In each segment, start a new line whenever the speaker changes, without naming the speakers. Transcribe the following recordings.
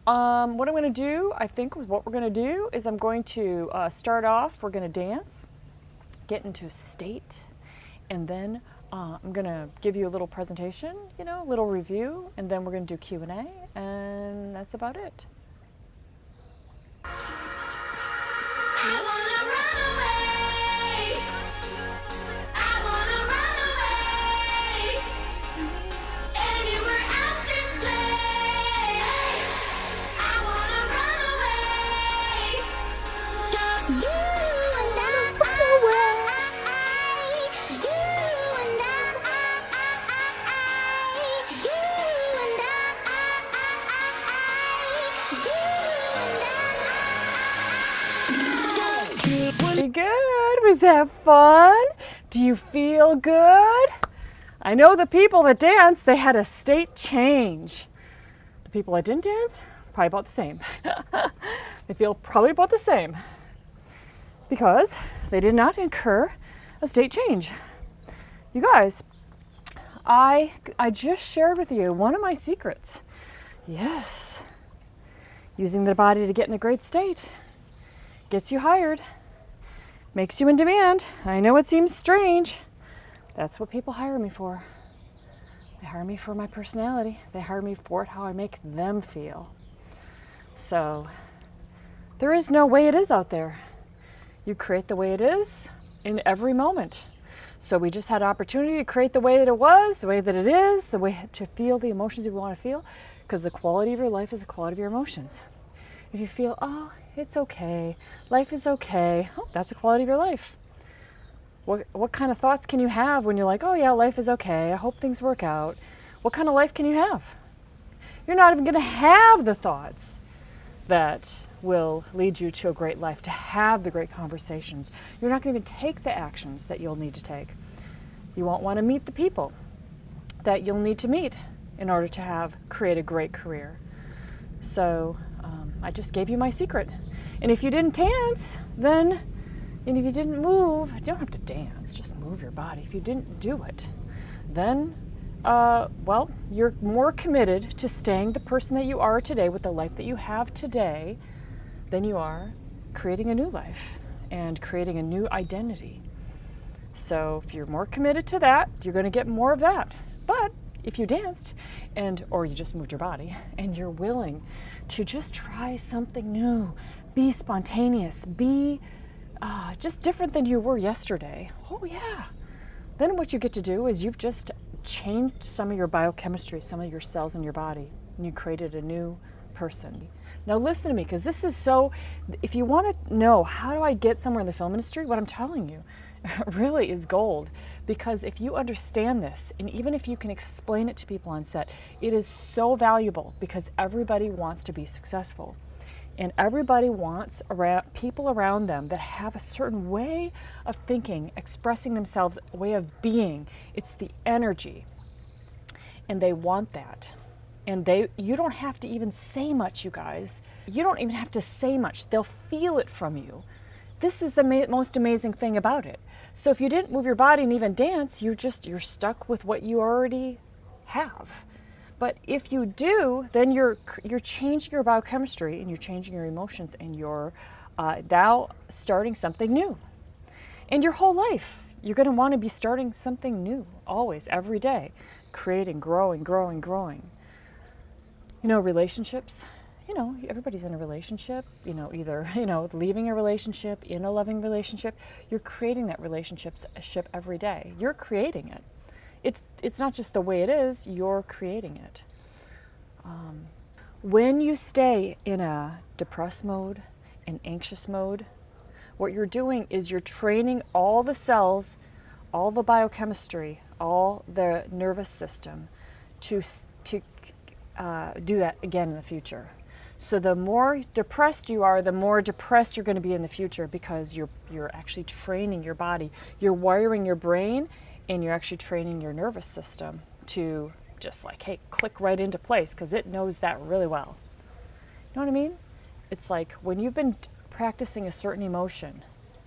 What I'm going to do, I think what we're going to do is I'm going to start off, we're going to dance, get into state, and then I'm going to give you a little presentation, a little review, and then we're going to do Q&A, and that's about it. Pretty good. Was that fun? Do you feel good? I know the people that danced, they had a state change. The people that didn't dance, probably about the same. They feel probably about the same because they did not incur a state change. You guys, I just shared with you one of my secrets. Yes, using the body to get in a great state gets you hired. Makes you in demand. I know it seems strange. That's what people hire me for. They hire me for my personality. They hire me for how I make them feel. So there is no way it is out there. You create the way it is in every moment. So we just had an opportunity to create the way that it was, the way that it is, the way to feel the emotions you want to feel, because the quality of your life is the quality of your emotions. If you feel, oh, it's okay, life is okay, oh, that's the quality of your life. What kind of thoughts can you have when you're like, oh yeah, life is okay, I hope things work out? What kind of life can you have? You're not even going to have the thoughts that will lead you to a great life, to have the great conversations. You're not going to even take the actions that you'll need to take. You won't want to meet the people that you'll need to meet in order to create a great career. So I just gave you my secret. And if you didn't dance, and if you didn't move, you don't have to dance, just move your body. If you didn't do it, then, well, you're more committed to staying the person that you are today with the life that you have today than you are creating a new life and creating a new identity. So if you're more committed to that, you're going to get more of that. But if you danced or you just moved your body and you're willing to just try something new, be spontaneous, be just different than you were yesterday. Oh yeah. Then what you get to do is you've just changed some of your biochemistry, some of your cells in your body, and you created a new person. Now listen to me, because this is so, if you want to know how do I get somewhere in the film industry, what I'm telling you really is gold. Because if you understand this, and even if you can explain it to people on set, it is so valuable because everybody wants to be successful. And everybody wants people around them that have a certain way of thinking, expressing themselves, a way of being. It's the energy. And they want that. And you don't have to even say much, you guys. You don't even have to say much. They'll feel it from you. This is the most amazing thing about it. So if you didn't move your body and even dance, you're stuck with what you already have. But if you do, then you're changing your biochemistry and you're changing your emotions and you're now starting something new. And your whole life, you're going to want to be starting something new, always, every day, creating, growing, growing, growing. Relationships. Everybody's in a relationship, either, leaving a relationship, in a loving relationship. You're creating that relationship every day. You're creating it. It's not just the way it is, you're creating it. When you stay in a depressed mode, an anxious mode, what you're doing is you're training all the cells, all the biochemistry, all the nervous system to do that again in the future. So the more depressed you are, the more depressed you're going to be in the future because you're actually training your body. You're wiring your brain and you're actually training your nervous system to just like, hey, click right into place because it knows that really well. You know what I mean? It's like when you've been practicing a certain emotion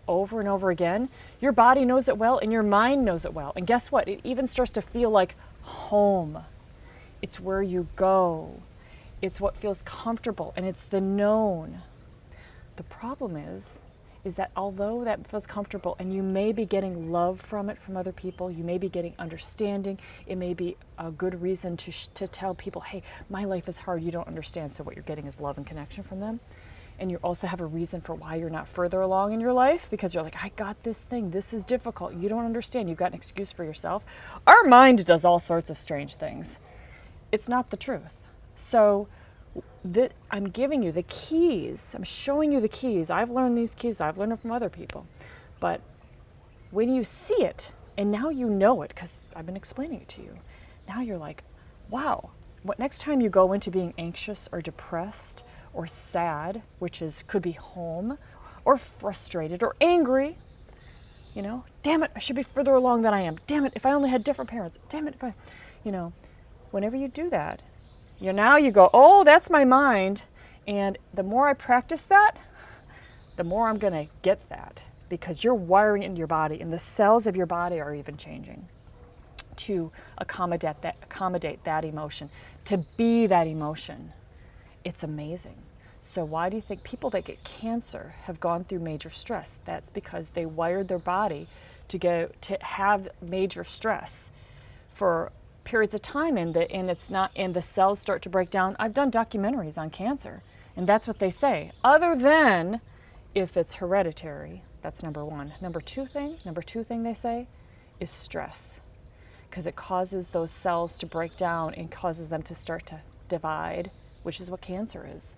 over and over again, your body knows it well and your mind knows it well. And guess what? It even starts to feel like home. It's where you go. It's what feels comfortable, and it's the known. The problem is that although that feels comfortable and you may be getting love from it from other people, you may be getting understanding, it may be a good reason to tell people, hey, my life is hard, you don't understand, so what you're getting is love and connection from them. And you also have a reason for why you're not further along in your life, because you're like, I got this thing, this is difficult, you don't understand, you've got an excuse for yourself. Our mind does all sorts of strange things. It's not the truth. So I'm giving you the keys. I'm showing you the keys. I've learned these keys. I've learned them from other people. But when you see it, and now you know it because I've been explaining it to you, now you're like, wow, what next time you go into being anxious or depressed or sad, which could be home, or frustrated or angry, you know, damn it, I should be further along than I am. Damn it, if I only had different parents. Damn it, if I, you know, whenever you do that, now you go, oh, that's my mind. And the more I practice that, the more I'm going to get that, because you're wiring it into your body, and the cells of your body are even changing to accommodate that emotion, to be that emotion. It's amazing. So why do you think people that get cancer have gone through major stress? That's because they wired their body to have major stress for periods of time, and the cells start to break down. I've done documentaries on cancer, and that's what they say. Other than if it's hereditary, that's number one. Number two thing they say is stress, because it causes those cells to break down and causes them to start to divide, which is what cancer is.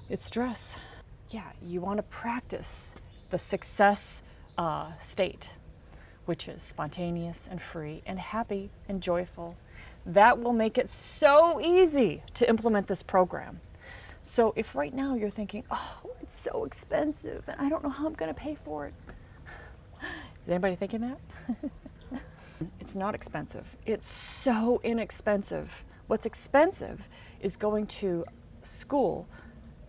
It's stress. Yeah, you want to practice the success state, which is spontaneous and free and happy and joyful. That will make it so easy to implement this program. So if right now you're thinking, oh, it's so expensive and I don't know how I'm going to pay for it. Is anybody thinking that? It's not expensive. It's so inexpensive. What's expensive is going to school,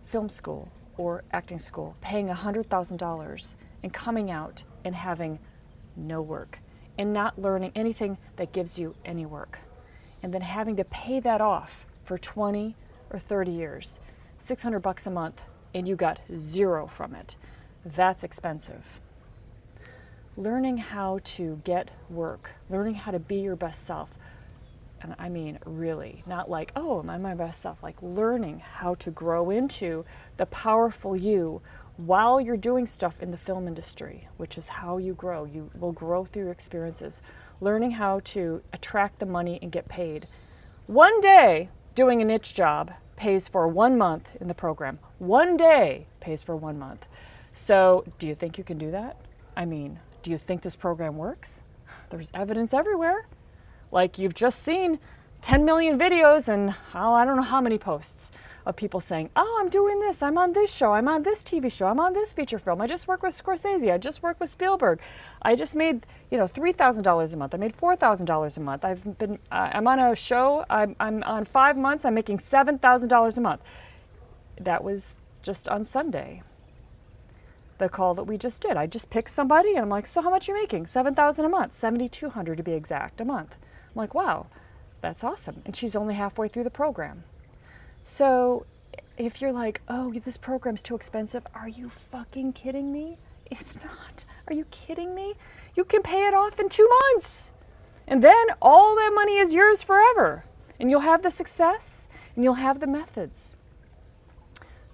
film school or acting school, paying $100,000 and coming out and having no work and not learning anything that gives you any work, and then having to pay that off for 20 or 30 years, $600 a month, and you got zero from it. That's expensive. Learning how to get work, learning how to be your best self, and I mean really, not like, oh, am I my best self, like learning how to grow into the powerful you while you're doing stuff in the film industry, which is how you grow. You will grow through your experiences. Learning how to attract the money and get paid. One day doing a niche job pays for 1 month in the program. One day pays for 1 month. So do you think you can do that? I mean, do you think this program works? There's evidence everywhere. Like you've just seen 10 million videos and I don't know how many posts of people saying, oh, I'm doing this, I'm on this show, I'm on this TV show, I'm on this feature film, I just worked with Scorsese, I just worked with Spielberg, I just made $3,000 a month, I made $4,000 a month, I'm on a show, I'm on 5 months, I'm making $7,000 a month. That was just on Sunday, the call that we just did. I just picked somebody and I'm like, so how much are you making? $7,000 a month, $7,200 to be exact a month. I'm like, wow, that's awesome. And she's only halfway through the program. So if you're like, oh, this program's too expensive, are you fucking kidding me? It's not. Are you kidding me? You can pay it off in 2 months. And then all that money is yours forever. And you'll have the success and you'll have the methods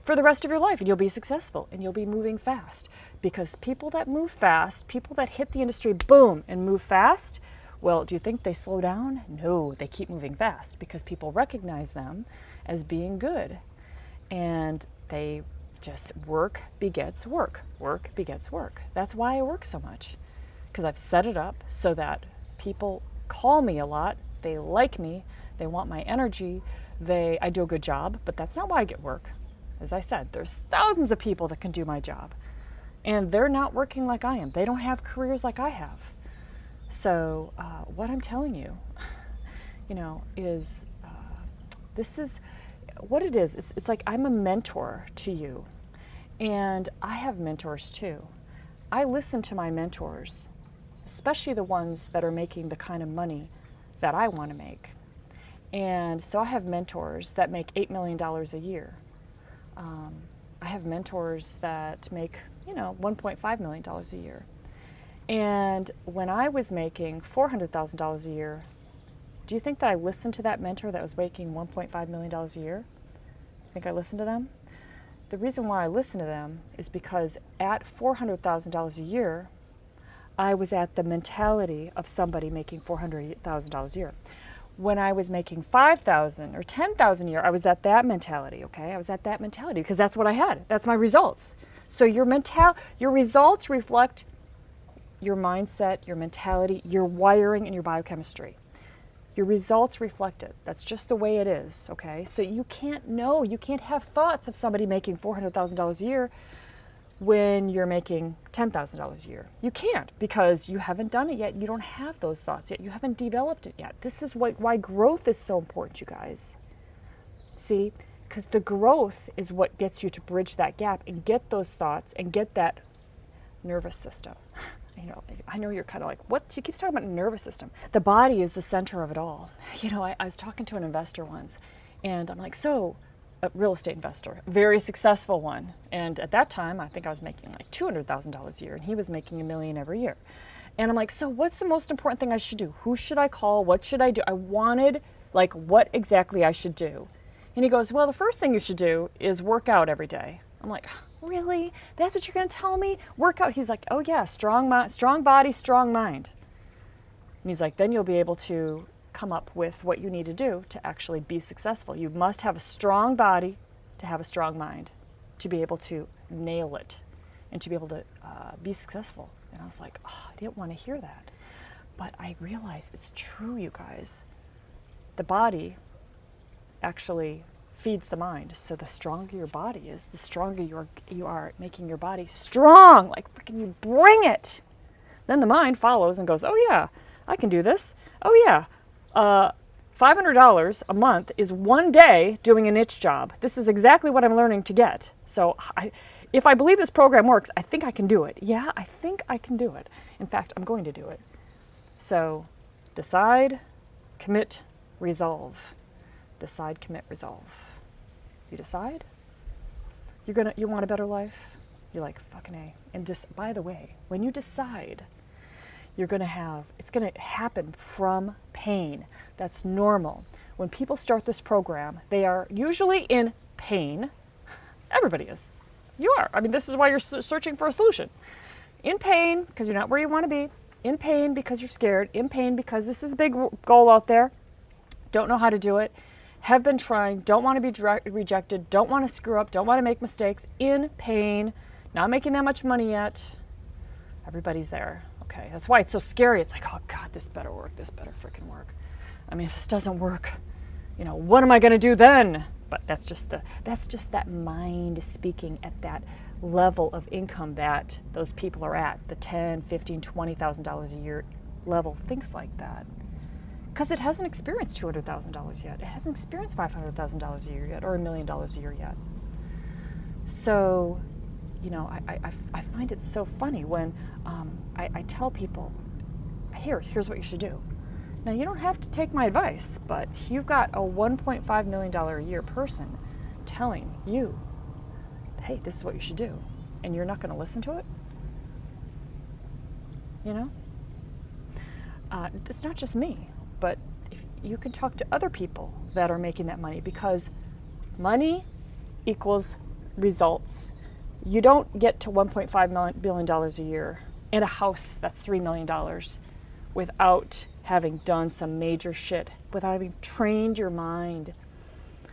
for the rest of your life, and you'll be successful and you'll be moving fast. Because people that move fast, people that hit the industry, boom, and move fast, well, do you think they slow down? No, they keep moving fast because people recognize them as being good. And they just work begets work. Work begets work. That's why I work so much, because I've set it up so that people call me a lot. They like me. They want my energy. I do a good job, but that's not why I get work. As I said, there's thousands of people that can do my job, and they're not working like I am. They don't have careers like I have. So what I'm telling you, is this is what it is. It's like I'm a mentor to you, and I have mentors too. I listen to my mentors, especially the ones that are making the kind of money that I want to make. And so I have mentors that make $8 million a year. I have mentors that make, $1.5 million a year. And when I was making $400,000 a year, do you think that I listened to that mentor that was making $1.5 million a year? Think I listened to them? The reason why I listened to them is because at $400,000 a year, I was at the mentality of somebody making $400,000 a year. When I was making $5,000 or $10,000 a year, I was at that mentality, okay? I was at that mentality because that's what I had. That's my results. So your results reflect your mindset, your mentality, your wiring, and your biochemistry. Your results reflect it. That's just the way it is, okay? So you can't have thoughts of somebody making $400,000 a year when you're making $10,000 a year. You can't, because you haven't done it yet. You don't have those thoughts yet. You haven't developed it yet. This is why growth is so important, you guys. See, because the growth is what gets you to bridge that gap and get those thoughts and get that nervous system. I know you're kind of like, what? She keeps talking about nervous system. The body is the center of it all. I was talking to an investor once, and I'm like, so, a real estate investor, very successful one. And at that time, I think I was making like $200,000 a year, and he was making $1 million every year. And I'm like, so what's the most important thing I should do? Who should I call? What should I do? I wanted, what exactly I should do. And he goes, well, the first thing you should do is work out every day. I'm like, really? That's what you're going to tell me? Work out? He's like, oh yeah, strong body, strong mind. And he's like, then you'll be able to come up with what you need to do to actually be successful. You must have a strong body to have a strong mind, to be able to nail it and to be able to be successful. And I was like, oh, I didn't want to hear that. But I realized it's true, you guys. The body actually feeds the mind. So the stronger your body is, the stronger you are making your body strong, like freaking you bring it. Then the mind follows and goes, oh yeah, I can do this. Oh yeah, $500 a month is one day doing a niche job. This is exactly what I'm learning to get. So if I believe this program works, I think I can do it. Yeah, I think I can do it. In fact, I'm going to do it. So decide, commit, resolve. Decide, commit, resolve. You decide? You want a better life? You're like, fucking A. And by the way, when you decide, it's going to happen from pain. That's normal. When people start this program, they are usually in pain. Everybody is. You are. I mean, this is why you're searching for a solution. In pain, because you're not where you want to be. In pain, because you're scared. In pain, because this is a big goal out there. Don't know how to do it. Have been trying. Don't want to be rejected. Don't want to screw up. Don't want to make mistakes. In pain. Not making that much money yet. Everybody's there. Okay, that's why it's so scary. It's like, oh God, this better work. This better freaking work. I mean, if this doesn't work, what am I going to do then? But that's just that mind speaking at that level of income that those people are at, the $10,000, $15,000, $20,000 a year level, thinks like that. Because it hasn't experienced $200,000 yet. It hasn't experienced $500,000 a year yet, or $1 million a year yet. So, I find it so funny when I tell people, here's what you should do. Now, you don't have to take my advice, but you've got a $1.5 million a year person telling you, hey, this is what you should do, and you're not going to listen to it? It's not just me, but if you can talk to other people that are making that money, because money equals results. You don't get to $1.5 billion a year in a house that's $3 million without having done some major shit, without having trained your mind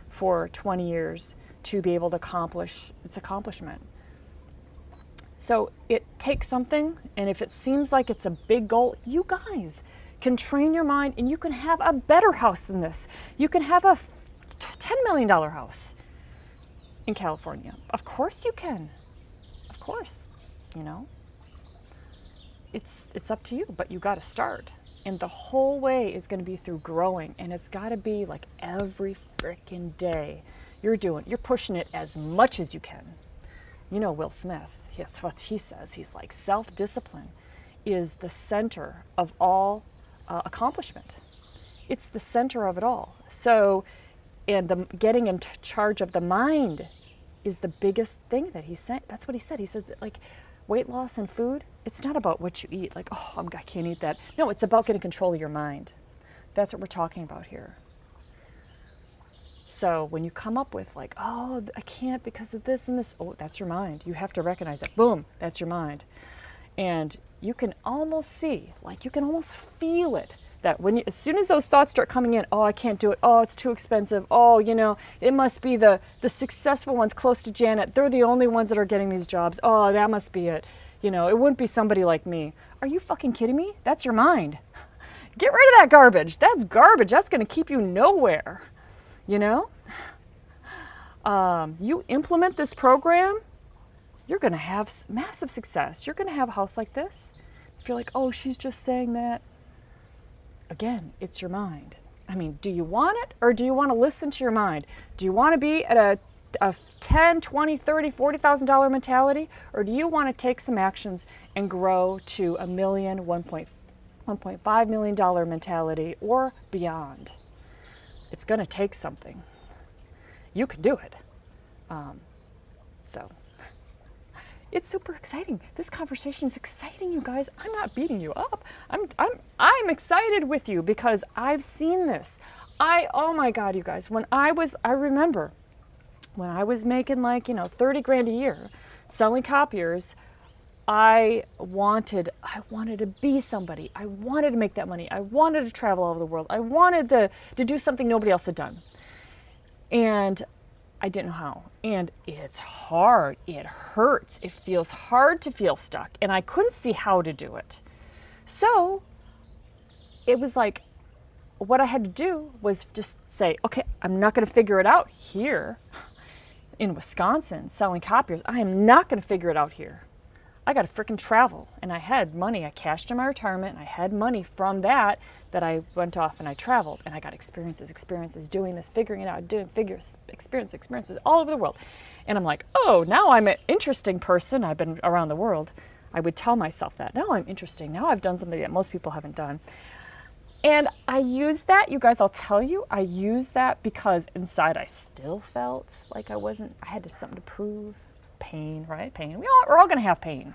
for 20 years to be able to accomplish its accomplishment. So it takes something, and if it seems like it's a big goal, you guys can train your mind and you can have a better house than this. You can have a $10 million house in California. Of course you can. Of course, It's up to you, but you got to start. And the whole way is going to be through growing, and it's got to be like every freaking day you're pushing it as much as you can. Will Smith, that's what he says. He's like, self-discipline is the center of all accomplishment. It's the center of it all. So, and the getting in charge of the mind is the biggest thing that he said. That's what he said. He said that, like, weight loss and food, it's not about what you eat. Like, oh, I can't eat that. No, it's about getting control of your mind. That's what we're talking about here. So when you come up with like, oh, I can't because of this and this, oh, that's your mind. You have to recognize it. Boom, that's your mind. And you can almost see, like you can almost feel it, that when you, as soon as those thoughts start coming in, oh, I can't do it. Oh, it's too expensive. Oh, you know, it must be the successful ones close to Janet. They're the only ones that are getting these jobs. Oh, that must be it. You know, it wouldn't be somebody like me. Are you fucking kidding me? That's your mind. Get rid of that garbage. That's garbage. That's going to keep you nowhere. You know? You implement this program, you're going to have massive success. You're going to have a house like this. If you're like, oh, she's just saying that. Again, it's your mind. I mean, do you want it or do you want to listen to your mind? Do you want to be at a $10, $20, $30, $40,000 mentality, or do you want to take some actions and grow to $1 million, $1.5 million mentality or beyond? It's going to take something. You can do it. So it's super exciting. This conversation is exciting, you guys. I'm not beating you up. I'm excited with you because I've seen this. Oh my God, you guys, I remember when I was making like, 30 grand a year selling copiers, I wanted to be somebody. I wanted to make that money. I wanted to travel all over the world. I wanted to do something nobody else had done. And I didn't know how. And it's hard. It hurts. It feels hard to feel stuck. And I couldn't see how to do it. So it was like, what I had to do was just say, okay, I'm not going to figure it out here in Wisconsin selling copiers. I am not going to figure it out here. I got to freaking travel. And I had money. I cashed in my retirement. And I had money from that I went off and I traveled. And I got experiences doing this, figuring it out, doing experiences all over the world. And I'm like, oh, now I'm an interesting person. I've been around the world. I would tell myself that. Now I'm interesting. Now I've done something that most people haven't done. And I use that, you guys, I'll tell you, I use that because inside I still felt like I had something to prove. Pain, right? Pain. We're all going to have pain.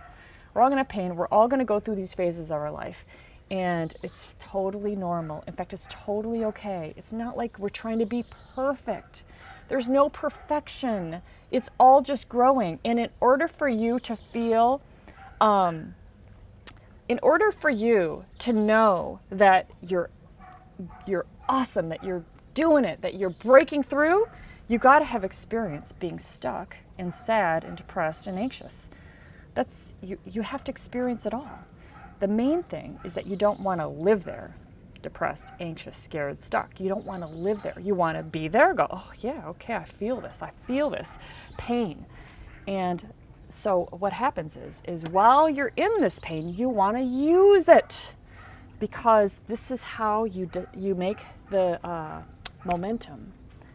We're all going to have pain. We're all going to go through these phases of our life. And it's totally normal. In fact, it's totally okay. It's not like we're trying to be perfect. There's no perfection. It's all just growing. And in order for you to feel, in order for you to know that you're awesome, that you're doing it, that you're breaking through, you got to have experience being stuck and sad and depressed and anxious. That's you have to experience it all. The main thing is that you don't want to live there, depressed, anxious, scared, stuck. You don't want to live there. You want to be there, go, oh yeah, okay, I feel this pain. And so what happens is while you're in this pain, you want to use it, because this is how you make the momentum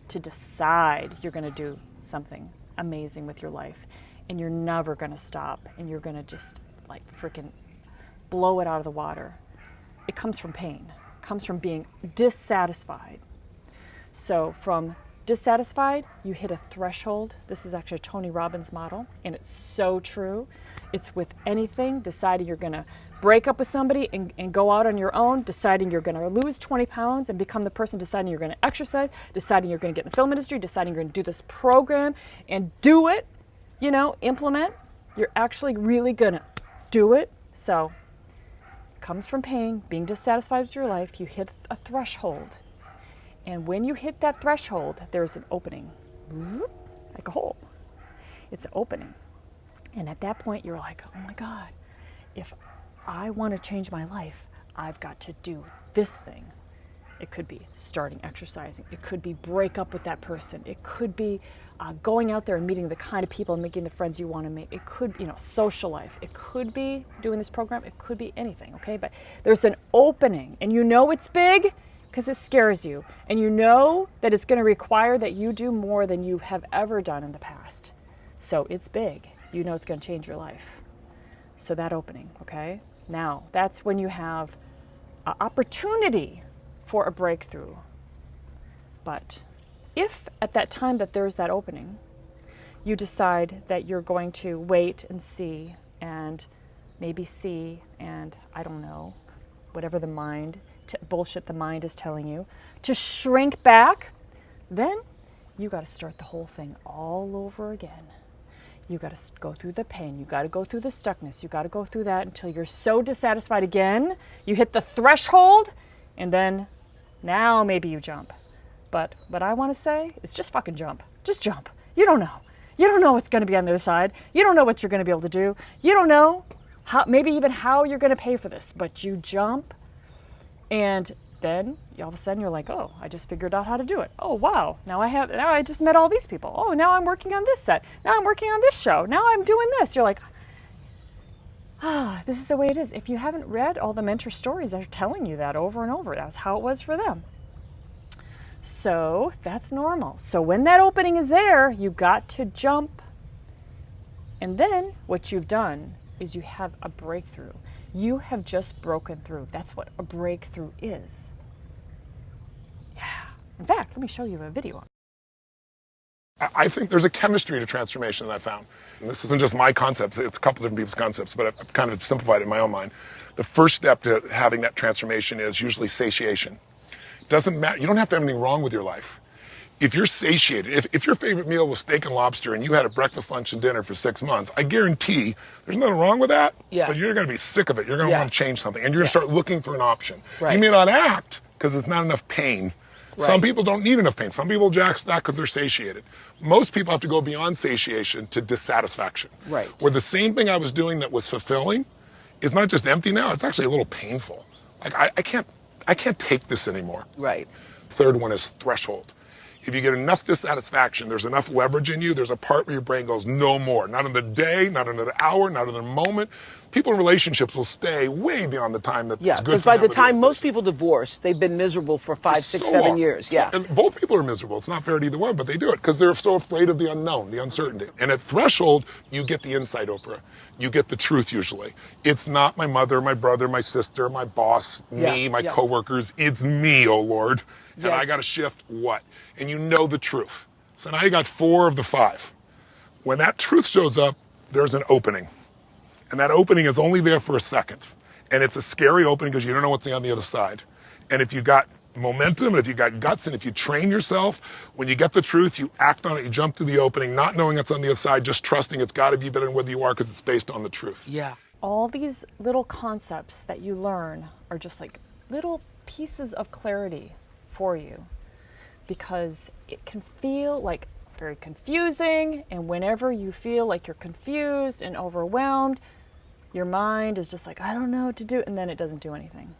to decide you're going to do something amazing with your life, and you're never going to stop, and you're going to just like freaking blow it out of the water. It comes from pain. It comes from being dissatisfied. So from dissatisfied, you hit a threshold. This is actually a Tony Robbins model, and it's so true. It's with anything, deciding you're going to break up with somebody and go out on your own, deciding you're going to lose 20 pounds and become the person, deciding you're going to exercise, deciding you're going to get in the film industry, deciding you're going to do this program and do it, implement. You're actually really going to do it. So it comes from pain, being dissatisfied with your life. You hit a threshold. And when you hit that threshold, there's an opening, like a hole. It's an opening. And at that point, you're like, oh my God, if I want to change my life, I've got to do this thing. It could be starting exercising. It could be break up with that person. It could be going out there and meeting the kind of people and making the friends you want to make. It could, social life. It could be doing this program. It could be anything, okay? But there's an opening, and it's big because it scares you. And you know that it's going to require that you do more than you have ever done in the past. So it's big. You know it's going to change your life. So that opening, okay? Now, that's when you have an opportunity for a breakthrough. But if at that time that there's that opening, you decide that you're going to wait and see and maybe see and I don't know, whatever the mind, bullshit the mind is telling you, to shrink back, then you got to start the whole thing all over again. You got to go through the pain. You got to go through the stuckness. You got to go through that until you're so dissatisfied again. You hit the threshold, and then now maybe you jump. But what I want to say is just fucking jump. Just jump. You don't know. You don't know what's going to be on the other side. You don't know what you're going to be able to do. You don't know how, maybe even how you're going to pay for this. But you jump, and then all of a sudden you're like, oh, I just figured out how to do it. Oh, wow. Now I just met all these people. Oh, now I'm working on this set. Now I'm working on this show. Now I'm doing this. You're like, this is the way it is. If you haven't read all the mentor stories, they're telling you that over and over. That's how it was for them. So that's normal. So when that opening is there, you got to jump. And then what you've done is you have a breakthrough. You have just broken through. That's what a breakthrough is. Yeah. In fact, let me show you a video.
I think there's a chemistry to transformation that I found. And this isn't just my concept, it's a couple different people's concepts, but I've kind of simplified it in my own mind. The first step to having that transformation is usually satiation. It doesn't matter, you don't have to have anything wrong with your life. If you're satiated, if your favorite meal was steak and lobster and you had a breakfast, lunch, and dinner for 6 months, I guarantee there's nothing wrong with that, but you're gonna be sick of it. You're gonna want to change something and you're gonna start looking for an option. You may not act because it's not enough pain. Some people don't need enough pain. Some people jack that because they're satiated. Most people have to go beyond satiation to dissatisfaction. Where the same thing I was doing that was fulfilling is not just empty now, it's actually a little painful. Like I can't take this anymore. Third one is threshold. If you get enough dissatisfaction, there's enough leverage in you, there's a part where your brain goes, no more. Not in the day, not in the hour, not in the moment. People in relationships will stay way beyond the time that's good for them.
Because by the time most people divorce, they've been miserable for 5, 6, 7 years.
And both people are miserable. It's not fair to either one, but they do it because they're so afraid of the unknown, the uncertainty. And at threshold, you get the insight, Oprah. You get the truth usually. It's not my mother, my brother, my sister, my boss, me, my coworkers. It's me, oh Lord. And I got to shift what? And you know the truth. So now you got 4 of the 5. When that truth shows up, there's an opening. And that opening is only there for a second. And it's a scary opening because you don't know what's on the other side. And if you got momentum, and if you got guts, and if you train yourself, when you get the truth, you act on it, you jump through the opening, not knowing it's on the other side, just trusting it's got to be better than whether you are because it's based on the truth.
All these little concepts that you learn are just like little pieces of clarity for you, because it can feel like very confusing, and whenever you feel like you're confused and overwhelmed, your mind is just like, I don't know what to do, and then it doesn't do anything.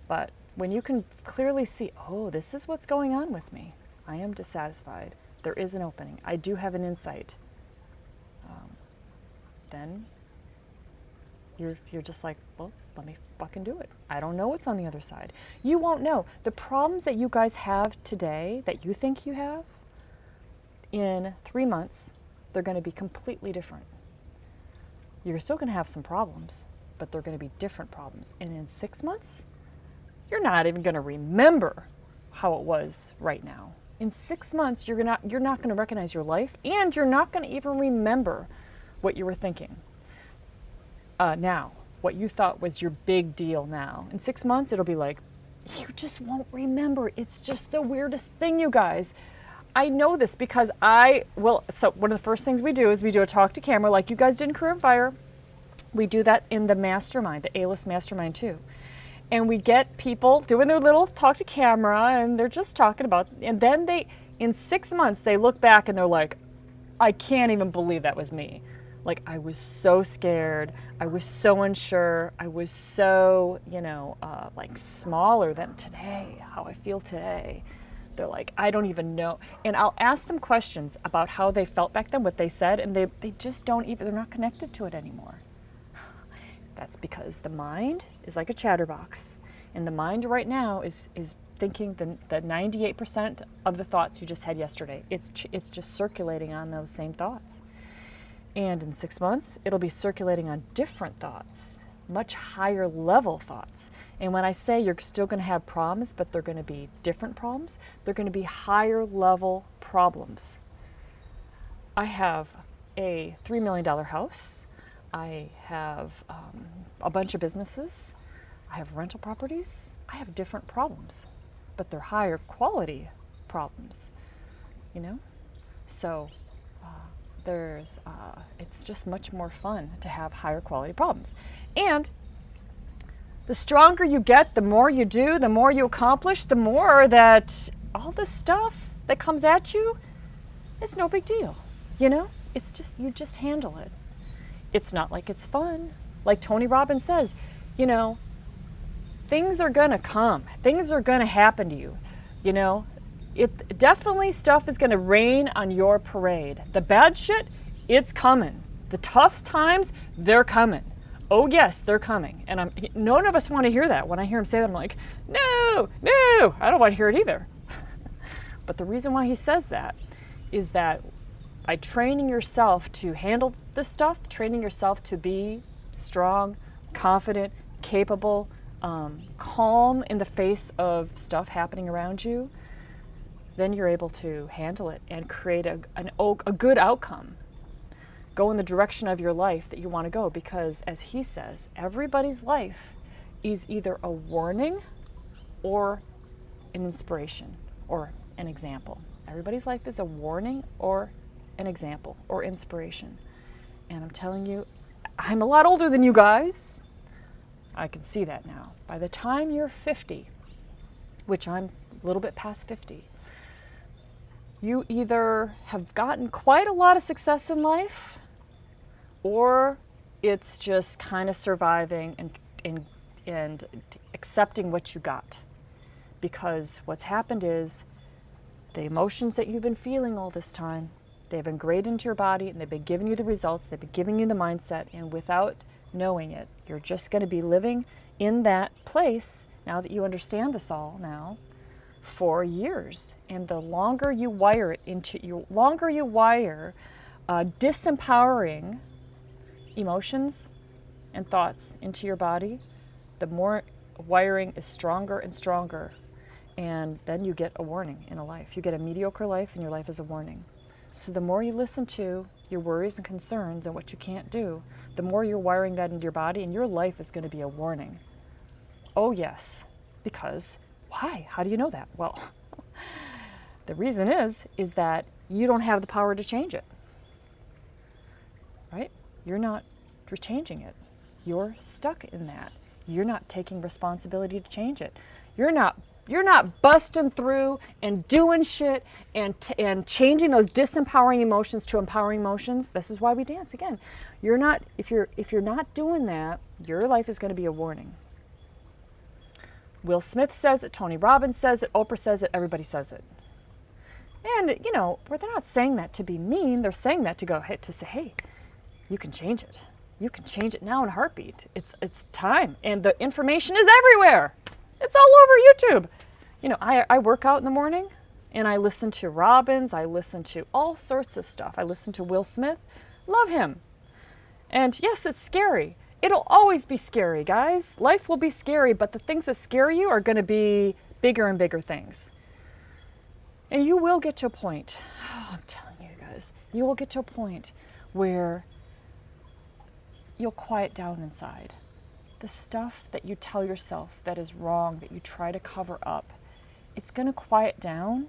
But when you can clearly see, oh, this is what's going on with me. I am dissatisfied. There is an opening. I do have an insight. Then you're just like, well, let me fucking do it. I don't know what's on the other side. You won't know. The problems that you guys have today, that you think you have, in 3 months, they're going to be completely different. You're still going to have some problems, but they're going to be different problems. And in 6 months, you're not even going to remember how it was right now. In 6 months, you're not going to recognize your life, and you're not going to even remember what you were thinking. Now, what you thought was your big deal now. In 6 months, it'll be like, you just won't remember. It's just the weirdest thing, you guys. I know this because so one of the first things we do is we do a talk to camera like you guys did in Career and Fire. We do that in the mastermind, the A-List mastermind too. And we get people doing their little talk to camera and they're just talking about, and then in 6 months, they look back and they're like, I can't even believe that was me. Like, I was so scared. I was so unsure. I was so, like smaller than today, how I feel today. They're like, I don't even know. And I'll ask them questions about how they felt back then, what they said, and they just don't even, they're not connected to it anymore. That's because the mind is like a chatterbox. And the mind right now is thinking the 98% of the thoughts you just had yesterday. It's just circulating on those same thoughts. And in 6 months, it'll be circulating on different thoughts. much higher level thoughts. And when I say you're still going to have problems, but they're going to be different problems, they're going to be higher level problems. I have a $3 million house. I have a bunch of businesses. I have rental properties. I have different problems, but they're higher quality problems, you know? So it's just much more fun to have higher quality problems. And the stronger you get, the more you do, the more you accomplish, the more that all this stuff that comes at you, it's no big deal, you know? It's just, you just handle it. It's not like it's fun. Like Tony Robbins says, you know, things are gonna come. Things are gonna happen to you, you know? It definitely stuff is gonna rain on your parade. The bad shit, it's coming. The tough times, they're coming. Oh yes, they're coming. And none of us want to hear that. When I hear him say that, I'm like, no, I don't want to hear it either. But the reason why he says that is that by training yourself to handle this stuff, training yourself to be strong, confident, capable, calm in the face of stuff happening around you, then you're able to handle it and create a good outcome. Go in the direction of your life that you want to go, because as he says, everybody's life is either a warning or an inspiration or an example. Everybody's life is a warning or an example or inspiration. And I'm telling you, I'm a lot older than you guys. I can see that now. By the time you're 50, which I'm a little bit past 50, you either have gotten quite a lot of success in life, or it's just kind of surviving and accepting what you got. Because what's happened is the emotions that you've been feeling all this time, they've been ingrained into your body, and they've been giving you the results, they've been giving you the mindset, and without knowing it, you're just going to be living in that place, now that you understand this all now, for years. And the longer you wire it into, disempowering emotions and thoughts into your body, the more wiring is stronger and stronger. And then you get a warning in a life. You get a mediocre life, and your life is a warning. So the more you listen to your worries and concerns and what you can't do, the more you're wiring that into your body, and your life is going to be a warning. Oh yes, because why? How do you know that? Well, the reason is that you don't have the power to change it, right? You're not changing it. You're stuck in that. You're not taking responsibility to change it. You're not busting through and doing shit and changing those disempowering emotions to empowering emotions. This is why we dance again. You're not, if you're not doing that, your life is going to be a warning. Will Smith says it, Tony Robbins says it, Oprah says it, everybody says it. And you know, they're not saying that to be mean. They're saying that to say, hey, you can change it. You can change it now in a heartbeat. It's time, and the information is everywhere. It's all over YouTube. You know, I work out in the morning, and I listen to Robbins. I listen to all sorts of stuff. I listen to Will Smith. Love him. And yes, it's scary. It'll always be scary, guys. Life will be scary, but the things that scare you are going to be bigger and bigger things. And you will get to a point, I'm telling you guys, you will get to a point where you'll quiet down inside. The stuff that you tell yourself that is wrong, that you try to cover up, it's going to quiet down,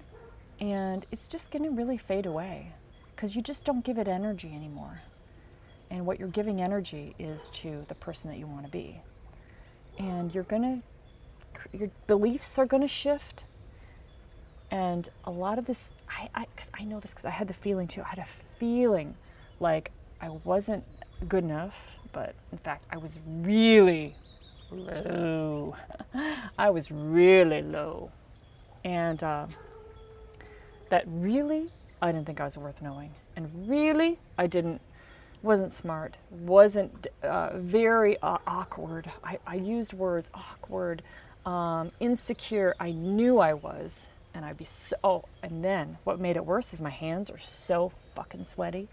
and it's just going to really fade away, because you just don't give it energy anymore. And what you're giving energy is to the person that you want to be. And your beliefs are going to shift. And a lot of this, because I know this because I had the feeling too. I had a feeling like I wasn't good enough, but in fact, I was really low. I was really low. And that really, I didn't think I was worth knowing. And really, wasn't smart, wasn't very awkward. I used words, awkward, insecure. I knew I was, and I'd be so, and then what made it worse is my hands are so fucking sweaty.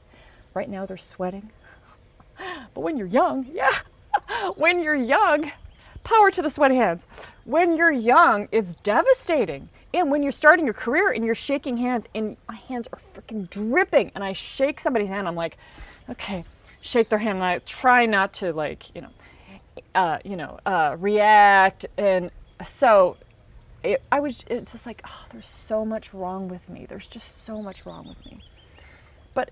Right now they're sweating. But when you're young, yeah, When you're young, power to the sweaty hands. When you're young, it's devastating. And when you're starting your career and you're shaking hands and my hands are freaking dripping and I shake somebody's hand, I'm like, okay, shake their hand. And I try not to react. And so it's just like, oh, there's so much wrong with me. There's just so much wrong with me. But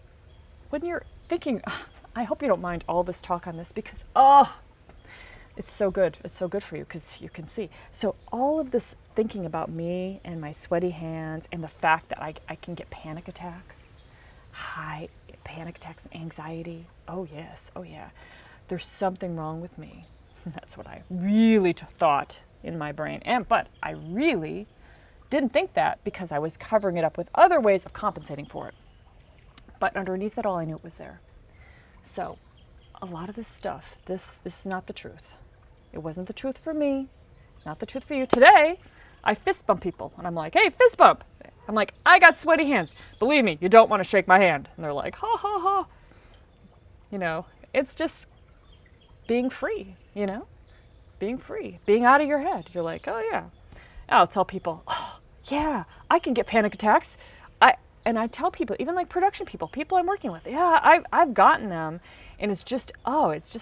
when you're thinking, I hope you don't mind all this talk on this because, it's so good. It's so good for you because you can see. So all of this thinking about me and my sweaty hands and the fact that I can get panic attacks, high panic attacks and anxiety. Oh yes, oh yeah. There's something wrong with me. That's what I really thought in my brain. But I really didn't think that because I was covering it up with other ways of compensating for it. But underneath it all, I knew it was there. So a lot of this stuff, this is not the truth. It wasn't the truth for me, not the truth for you. Today, I fist bump people, and I'm like, hey, fist bump. I'm like, I got sweaty hands. Believe me, you don't want to shake my hand. And they're like, ha, ha, ha. You know, it's just being free, you know? Being free, being out of your head. You're like, oh, yeah. I'll tell people, oh, yeah, I can get panic attacks. I tell people, even like production people I'm working with, yeah, I've gotten them. And it's just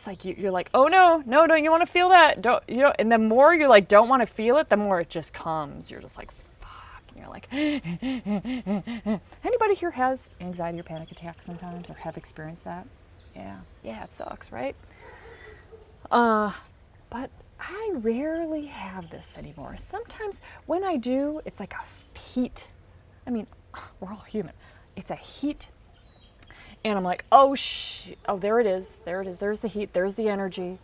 like you're like, oh no, don't you want to feel that? And the more you like don't want to feel it, the more it just comes. You're just like, fuck. And you're like, anybody here has anxiety or panic attacks sometimes or have experienced that? Yeah, it sucks, right? But I rarely have this anymore. Sometimes when I do, it's like a heat. I mean, we're all human. It's a heat. And I'm like, oh, there it is. There's the heat. There's the energy.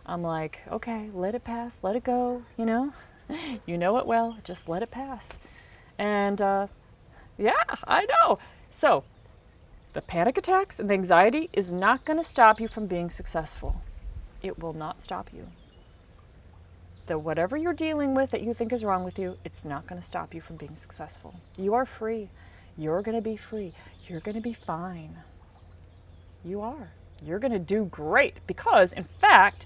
I'm like, okay, let it pass. Let it go, you know? You know it well. Just let it pass. And yeah, I know. So the panic attacks and the anxiety is not going to stop you from being successful. It will not stop you. Whatever you're dealing with that you think is wrong with you, it's not going to stop you from being successful. You are free. You're going to be free. You're going to be fine. You are. You're going to do great because, in fact,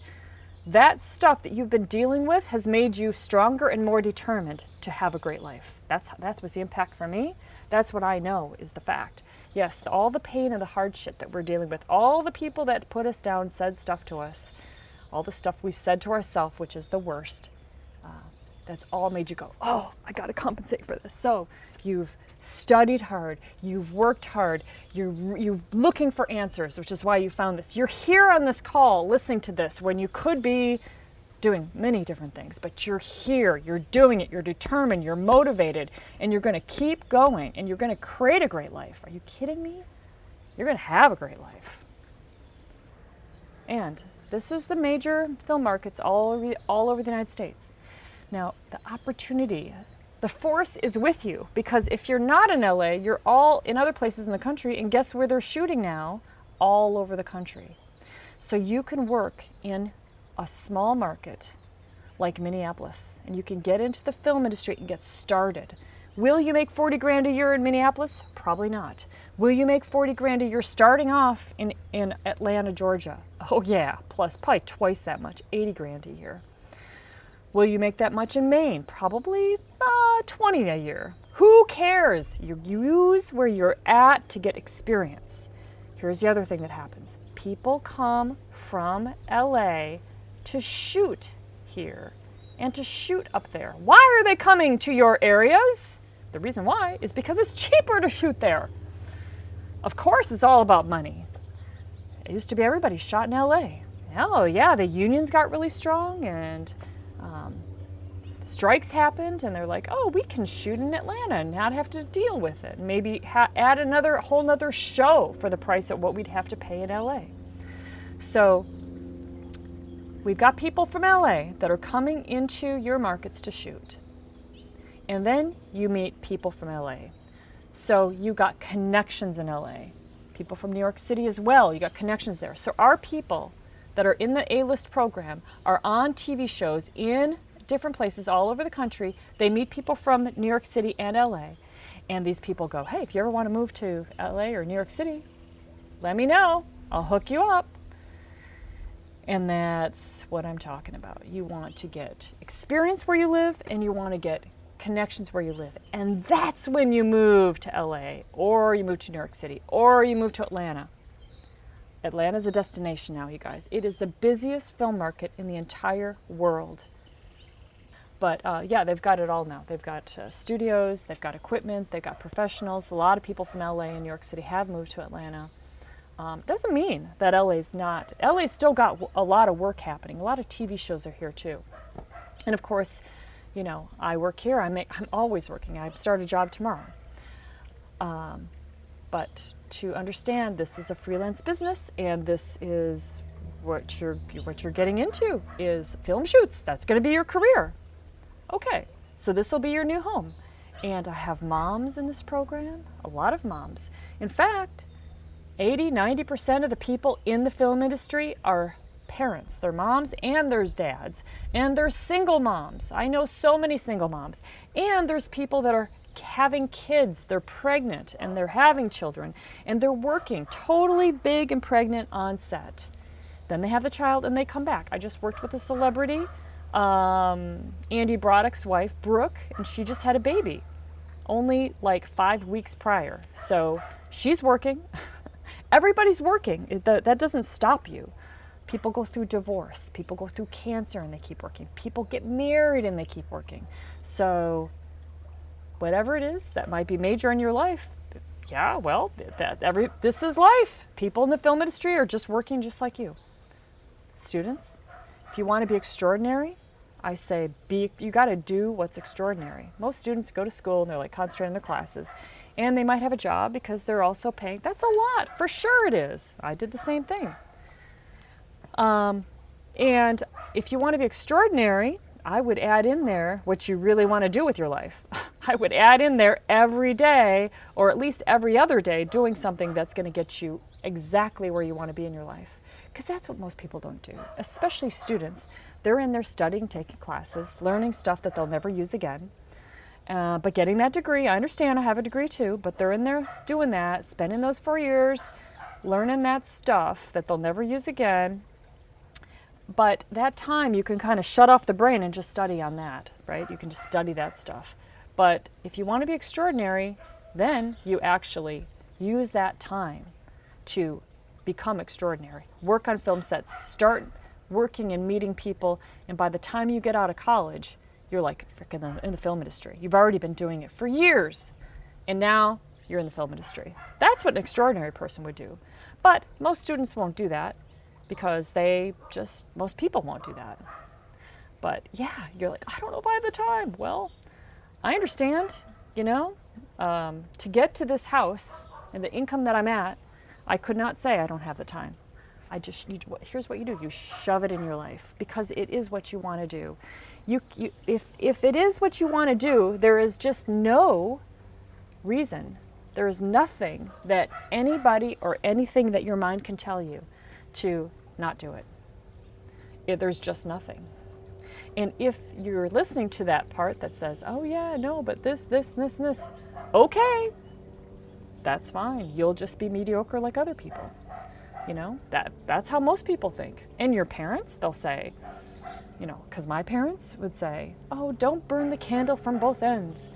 that stuff that you've been dealing with has made you stronger and more determined to have a great life. That was the impact for me. That's what I know is the fact. Yes, all the pain and the hardship that we're dealing with, all the people that put us down, said stuff to us, all the stuff we've said to ourselves, which is the worst, that's all made you go, oh, I got to compensate for this. So you've studied hard, you've worked hard, you're looking for answers, which is why you found this. You're here on this call listening to this when you could be doing many different things, but you're here, you're doing it, you're determined, you're motivated, and you're going to keep going, and you're going to create a great life. Are you kidding me? You're going to have a great life. And this is the major film markets all over the United States. Now, the opportunity, the force is with you, because if you're not in LA, you're all in other places in the country, and guess where they're shooting now? All over the country. So you can work in a small market like Minneapolis, and you can get into the film industry and get started. Will you make 40 grand a year in Minneapolis? Probably not. Will you make 40 grand a year starting off in Atlanta, Georgia? Oh yeah, plus probably twice that much, 80 grand a year. Will you make that much in Maine? Probably 20 a year. Who cares? You use where you're at to get experience. Here's the other thing that happens. People come from LA to shoot here and to shoot up there. Why are they coming to your areas? The reason why is because it's cheaper to shoot there. Of course, it's all about money. It used to be everybody shot in LA. Oh yeah, the unions got really strong and strikes happened, and they're like, oh, we can shoot in Atlanta and not have to deal with it. Maybe add whole nother show for the price of what we'd have to pay in LA. So we've got people from LA that are coming into your markets to shoot. And then you meet people from LA. So you got connections in LA. People from New York City as well, you got connections there. So our people that are in the A-list program are on TV shows in different places all over the country. They meet people from New York City and LA. And these people go, hey, if you ever want to move to LA or New York City, let me know. I'll hook you up. And that's what I'm talking about. You want to get experience where you live, and you want to get connections where you live. And that's when you move to LA, or you move to New York City, or you move to Atlanta. Atlanta's a destination now, you guys. It is the busiest film market in the entire world. But yeah, they've got it all now. They've got studios, they've got equipment, they've got professionals. A lot of people from LA and New York City have moved to Atlanta. Doesn't mean that LA's not. LA's still got a lot of work happening. A lot of TV shows are here too. And of course, you know, I work here. I'm always working. I start a job tomorrow. But to understand, this is a freelance business, and this is what you're getting into is film shoots. That's going to be your career. Okay, so this will be your new home. And I have moms in this program, a lot of moms. In fact, 80-90% of the people in the film industry are parents. They're moms and there's dads. And there's single moms. I know so many single moms. And there's people that are having kids. They're pregnant and they're having children. And they're working totally big and pregnant on set. Then they have the child and they come back. I just worked with a celebrity, Andy Broddick's wife, Brooke, and she just had a baby only like 5 weeks prior. So she's working. Everybody's working. That doesn't stop you. People go through divorce. People go through cancer and they keep working. People get married and they keep working. So whatever it is that might be major in your life, yeah, well, this is life. People in the film industry are just working just like you. Students, if you want to be extraordinary, I say you got to do what's extraordinary. Most students go to school and they're like concentrating on their classes, and they might have a job because they're also paying. That's a lot, for sure it is. I did the same thing. And if you want to be extraordinary, I would add in there what you really want to do with your life. I would add in there every day, or at least every other day, doing something that's going to get you exactly where you want to be in your life. Because that's what most people don't do, especially students. They're in there studying, taking classes, learning stuff that they'll never use again. But getting that degree, I understand, I have a degree too, but they're in there doing that, spending those 4 years, learning that stuff that they'll never use again. But that time you can kind of shut off the brain and just study on that, right? You can just study that stuff. But if you want to be extraordinary, then you actually use that time to become extraordinary. Work on film sets, start working and meeting people, and by the time you get out of college, you're like freaking in the film industry. You've already been doing it for years, and now you're in the film industry. That's what an extraordinary person would do. But most students won't do that because most people won't do that. But yeah, you're like, I don't know if I have the time. Well, I understand, you know, to get to this house and the income that I'm at, I could not say I don't have the time. Here's what you do. You shove it in your life because it is what you want to do. If it is what you want to do, there is just no reason. There is nothing that anybody or anything that your mind can tell you to not do it. There's just nothing. And if you're listening to that part that says, oh yeah, no, but this, and this, okay, that's fine. You'll just be mediocre like other people. You know, that's how most people think. And your parents, they'll say, you know, because my parents would say, oh, don't burn the candle from both ends.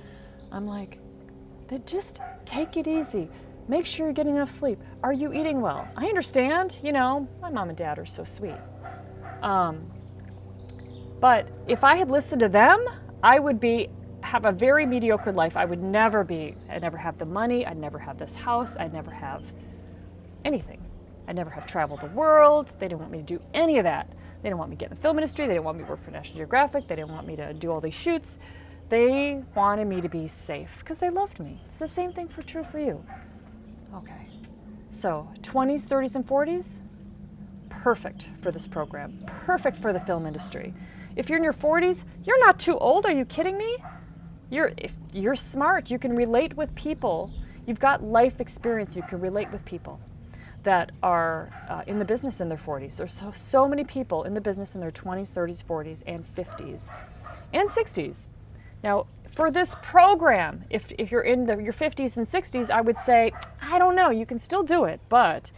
I'm like, then just take it easy. Make sure you're getting enough sleep. Are you eating well? I understand, you know, my mom and dad are so sweet. But if I had listened to them, I would have a very mediocre life. I'd never have the money. I'd never have this house. I'd never have anything. I'd never have traveled the world. They didn't want me to do any of that. They didn't want me to get in the film industry. They didn't want me to work for National Geographic. They didn't want me to do all these shoots. They wanted me to be safe because they loved me. It's the same thing true for you. Okay. So 20s, 30s, and 40s, perfect for this program. Perfect for the film industry. If you're in your 40s, you're not too old. Are you kidding me? If you're smart. You can relate with people. You've got life experience. You can relate with people that are in the business in their 40s. There's so many people in the business in their 20s, 30s, 40s, and 50s, and 60s. Now, for this program, if you're in your 50s and 60s, I would say, I don't know, you can still do it, but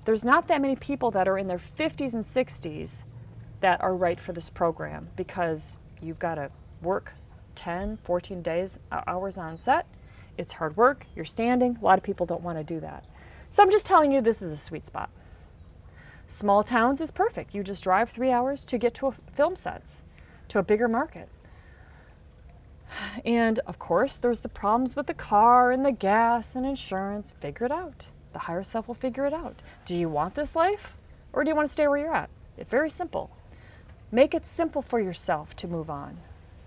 there's not that many people that are in their 50s and 60s that are right for this program, because you've got to work 10, 14 days, hours on set. It's hard work. You're standing. A lot of people don't want to do that. So I'm just telling you, this is a sweet spot. Small towns is perfect. You just drive 3 hours to get to film sets, to a bigger market. And of course, there's the problems with the car and the gas and insurance. Figure it out. The higher self will figure it out. Do you want this life, or do you want to stay where you're at? It's very simple. Make it simple for yourself to move on.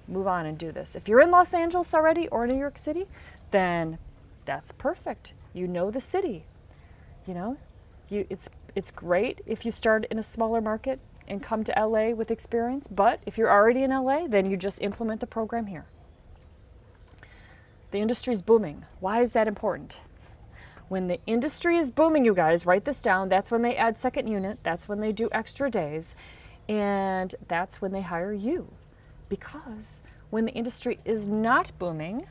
Move on and do this. If you're in Los Angeles already or New York City, then that's perfect. You know the city. You know, it's great if you start in a smaller market and come to LA with experience, but if you're already in LA, then you just implement the program here. The industry is booming. Why is that important? When the industry is booming, you guys, write this down, that's when they add second unit, that's when they do extra days, and that's when they hire you. Because when the industry is not booming,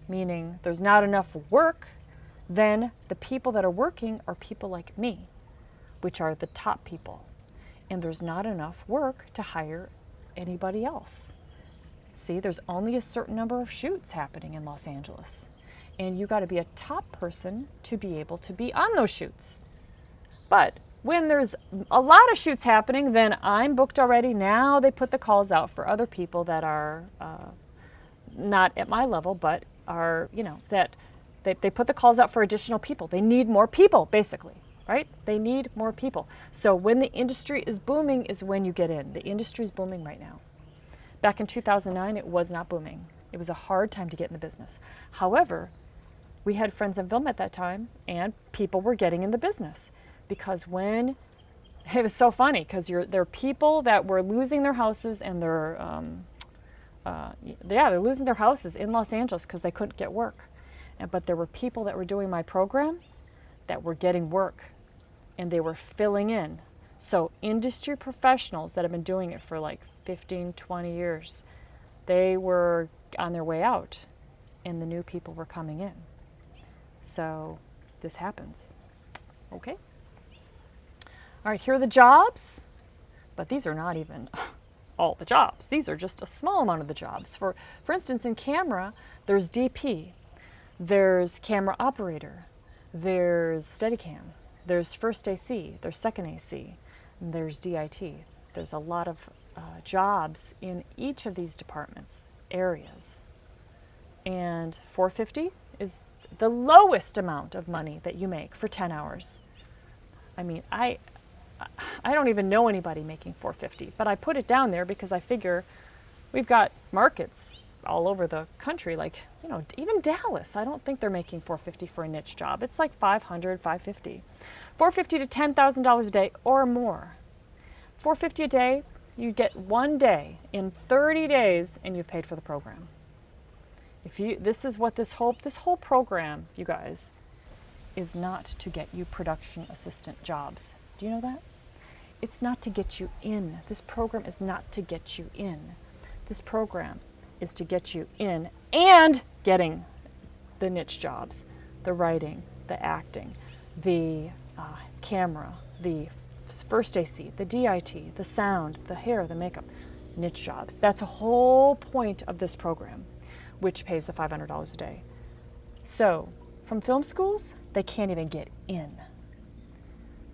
meaning there's not enough work, then the people that are working are people like me, which are the top people. And there's not enough work to hire anybody else. See, there's only a certain number of shoots happening in Los Angeles. And you got to be a top person to be able to be on those shoots. But when there's a lot of shoots happening, then I'm booked already. Now they put the calls out for other people that are not at my level, but are, you know, that they put the calls out for additional people. They need more people, basically, right? They need more people. So when the industry is booming is when you get in. The industry is booming right now. Back in 2009, it was not booming. It was a hard time to get in the business. However, we had friends in film at that time, and people were getting in the business. Because when, it was so funny, because there are people that were losing their houses, and they're losing their houses in Los Angeles because they couldn't get work. But there were people that were doing my program that were getting work, and they were filling in. So industry professionals that have been doing it for like 15, 20 years, they were on their way out, and the new people were coming in. So this happens. Okay? All right, here are the jobs, but these are not even all the jobs. These are just a small amount of the jobs. For instance, in camera, there's DP, there's camera operator, there's Steadicam, there's first AC, there's second AC, and there's DIT. There's a lot of jobs in each of these departments, areas. And $450 is the lowest amount of money that you make for 10 hours. I mean, I don't even know anybody making $450, but I put it down there because I figure we've got markets all over the country, like, you know, even Dallas. I don't think they're making $450 for a niche job. It's like $500, $550. $450 to $10,000 a day or more. $450 a day, you get 1 day in 30 days, and you've paid for the program. This is what this whole program, you guys, is not to get you production assistant jobs. Do you know that? It's not to get you in. This program is not to get you in. This program is to get you in and getting the niche jobs, the writing, the acting, the camera, the first AC, the DIT, the sound, the hair, the makeup, niche jobs. That's a whole point of this program, which pays the $500 a day. So from film schools, they can't even get in.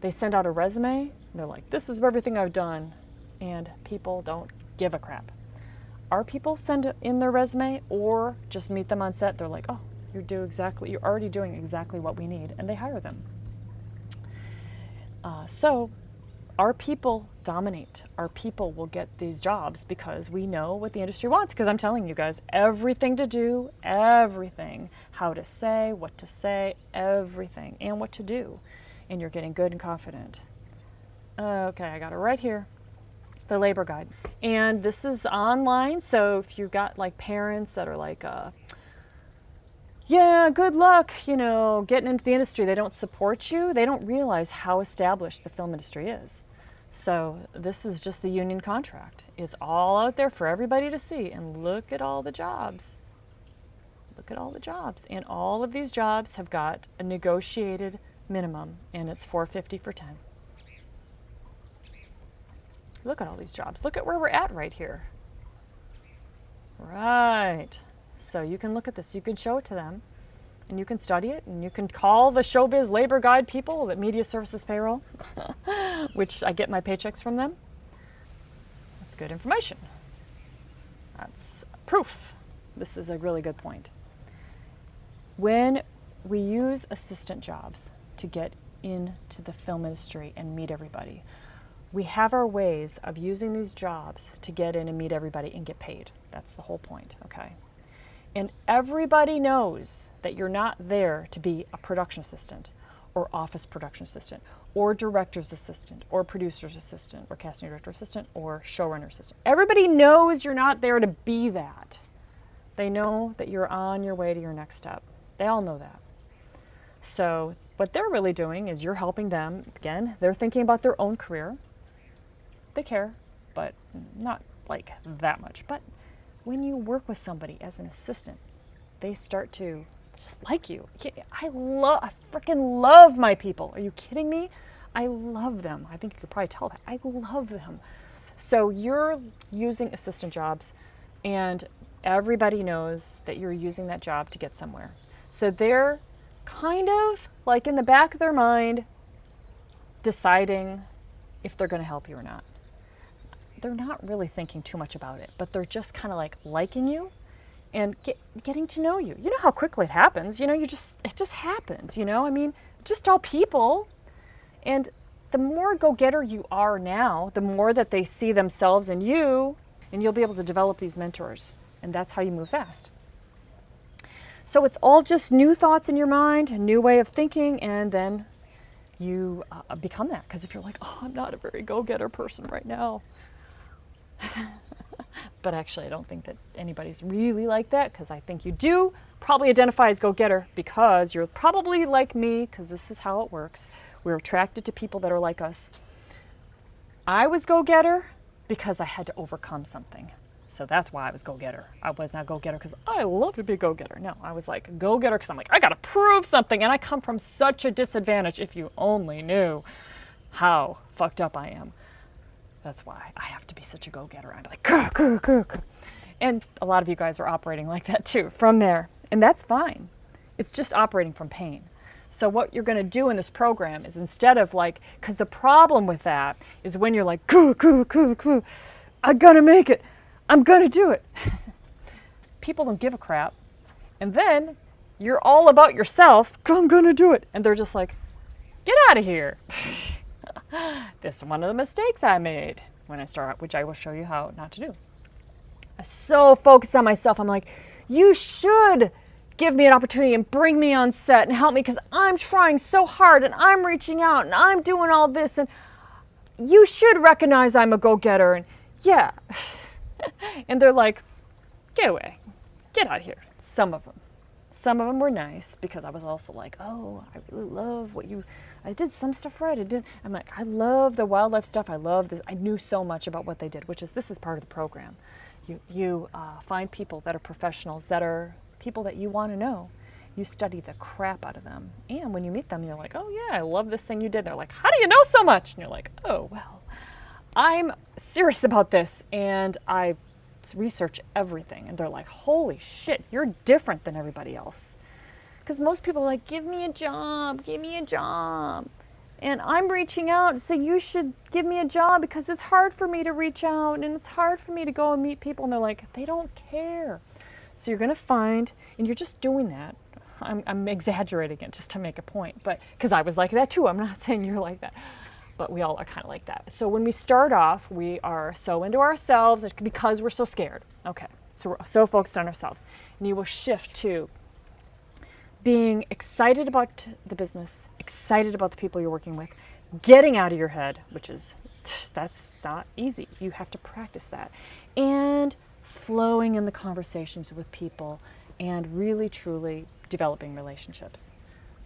They send out a resume, and they're like, this is everything I've done, and people don't give a crap. Our people send in their resume or just meet them on set. They're like, oh, you're already doing exactly what we need, and they hire them. So our people dominate. Our people will get these jobs because we know what the industry wants, because I'm telling you guys, everything to do, everything, how to say, everything, and what to do. And you're getting good and confident. Okay, I got it right here. The labor guide. And this is online, so if you've got like parents that are like, yeah, good luck, you know, getting into the industry, they don't support you, they don't realize how established the film industry is. So this is just the union contract. It's all out there for everybody to see, and look at all the jobs. Look at all the jobs. And all of these jobs have got a negotiated minimum, and it's $4.50 for 10. Look at all these jobs. Look at where we're at right here. Right. So you can look at this. You can show it to them, and you can study it, and you can call the Showbiz Labor Guide people at Media Services Payroll, which I get my paychecks from them. That's good information. That's proof. This is a really good point. When we use assistant jobs to get into the film industry and meet everybody, we have our ways of using these jobs to get in and meet everybody and get paid. That's the whole point, okay? And everybody knows that you're not there to be a production assistant or office production assistant or director's assistant or producer's assistant or casting director assistant or showrunner assistant. Everybody knows you're not there to be that. They know that you're on your way to your next step. They all know that. So what they're really doing is you're helping them. Again, they're thinking about their own career. They care, but not like that much. But when you work with somebody as an assistant, they start to just like you. I freaking love my people. Are you kidding me? I love them. I think you could probably tell that. I love them. So you're using assistant jobs, and everybody knows that you're using that job to get somewhere. So they're kind of like in the back of their mind deciding if they're going to help you or not. They're not really thinking too much about it, but they're just kind of like liking you and getting to know you. You know how quickly it happens. You know, it just happens, you know? I mean, just all people. And the more go-getter you are now, the more that they see themselves in you, and you'll be able to develop these mentors. And that's how you move fast. So it's all just new thoughts in your mind, a new way of thinking, and then you become that. Because if you're like, oh, I'm not a very go-getter person right now. But actually, I don't think that anybody's really like that, because I think you do probably identify as go-getter because you're probably like me, because this is how it works. We're attracted to people that are like us. I was go-getter because I had to overcome something. So that's why I was go-getter. I was not go-getter because I love to be a go-getter. No, I was like go-getter because I'm like, I got to prove something. And I come from such a disadvantage. If you only knew how fucked up I am. That's why I have to be such a go-getter. I'm like, gah, gah, gah, gah. And a lot of you guys are operating like that too, from there. And that's fine. It's just operating from pain. So what you're going to do in this program is, instead of like, because the problem with that is when you're like, gah, gah, gah, gah, I'm going to make it. I'm going to do it. People don't give a crap. And then you're all about yourself. I'm going to do it. And they're just like, get out of here. This is one of the mistakes I made when I started, which I will show you how not to do. I was so focused on myself. I'm like, you should give me an opportunity and bring me on set and help me, because I'm trying so hard and I'm reaching out and I'm doing all this, and you should recognize I'm a go-getter. And yeah. And they're like, get away, get out of here. Some of them were nice, because I was also like, oh, I really love what I did some stuff right. I'm like, I love the wildlife stuff. I love this. I knew so much about what they did, this is part of the program. You find people that are professionals, that are people that you want to know. You study the crap out of them. And when you meet them, you're like, oh yeah, I love this thing you did. They're like, how do you know so much? And you're like, oh, well, I'm serious about this, and I research everything. And they're like, holy shit, you're different than everybody else. Because most people are like, give me a job. And I'm reaching out, so you should give me a job, because it's hard for me to reach out, and it's hard for me to go and meet people. And they're like, they don't care. So you're going to find, and you're just doing that. I'm exaggerating it just to make a point, but because I was like that too. I'm not saying you're like that. But we all are kind of like that. So when we start off, we are so into ourselves because we're so scared. Okay, so we're so focused on ourselves. And you will shift to being excited about the business, excited about the people you're working with, getting out of your head, that's not easy. You have to practice that. And flowing in the conversations with people and really, truly developing relationships.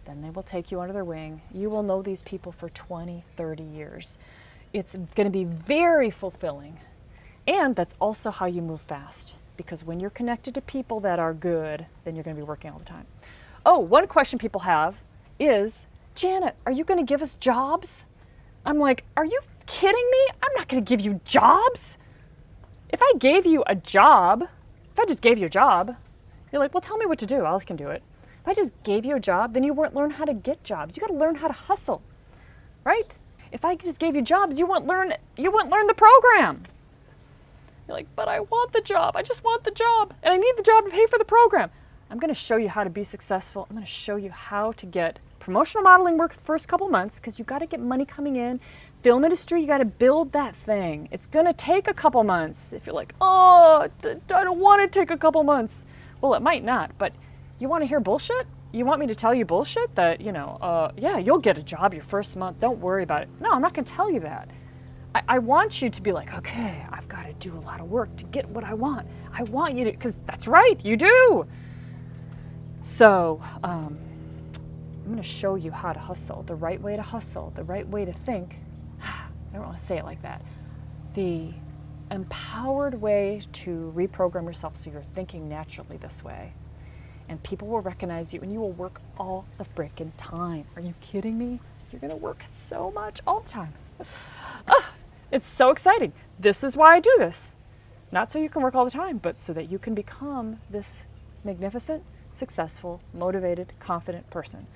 Then they will take you under their wing. You will know these people for 20, 30 years. It's going to be very fulfilling. And that's also how you move fast. Because when you're connected to people that are good, then you're going to be working all the time. Oh, one question people have is, Janet, are you going to give us jobs? I'm like, are you kidding me? I'm not going to give you jobs. If I gave you a job, if I just gave you a job, you're like, well, tell me what to do. I can do it. If I just gave you a job, then you won't learn how to get jobs. You got to learn how to hustle, right? If I just gave you jobs, you won't learn the program. You're like, but I want the job. I just want the job, and I need the job to pay for the program. I'm going to show you how to be successful. I'm going to show you how to get promotional modeling work the first couple months, because you got to get money coming in. Film industry, you got to build that thing. It's going to take a couple months. If you're like, oh, I don't want to take a couple months. Well, it might not, but you want to hear bullshit? You want me to tell you bullshit that, yeah, you'll get a job your first month. Don't worry about it. No, I'm not going to tell you that. I want you to be like, okay, I've got to do a lot of work to get what I want. I want you to, because that's right, you do. So I'm going to show you how to hustle, the right way to hustle, the right way to think. I don't want to say it like that. The empowered way to reprogram yourself so you're thinking naturally this way. And people will recognize you, and you will work all the frickin' time. Are you kidding me? You're going to work so much all the time. It's so exciting. This is why I do this. Not so you can work all the time, but so that you can become this magnificent, successful, motivated, confident person.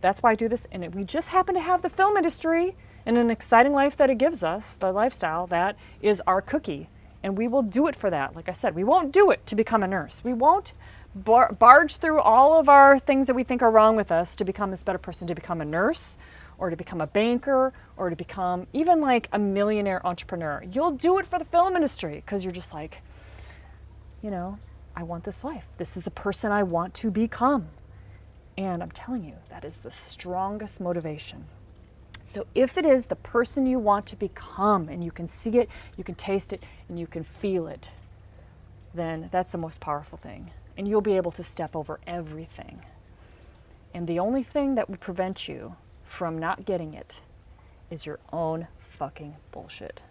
That's why I do this. And we just happen to have the film industry and an exciting life that it gives us, the lifestyle, that is our cookie. And we will do it for that. Like I said, we won't do it to become a nurse. We won't barge through all of our things that we think are wrong with us to become this better person, to become a nurse, or to become a banker, or to become even like a millionaire entrepreneur. You'll do it for the film industry because you're just like, I want this life. This is a person I want to become. And I'm telling you, that is the strongest motivation. So if it is the person you want to become, and you can see it, you can taste it, and you can feel it, then that's the most powerful thing. And you'll be able to step over everything. And the only thing that would prevent you from not getting it is your own fucking bullshit.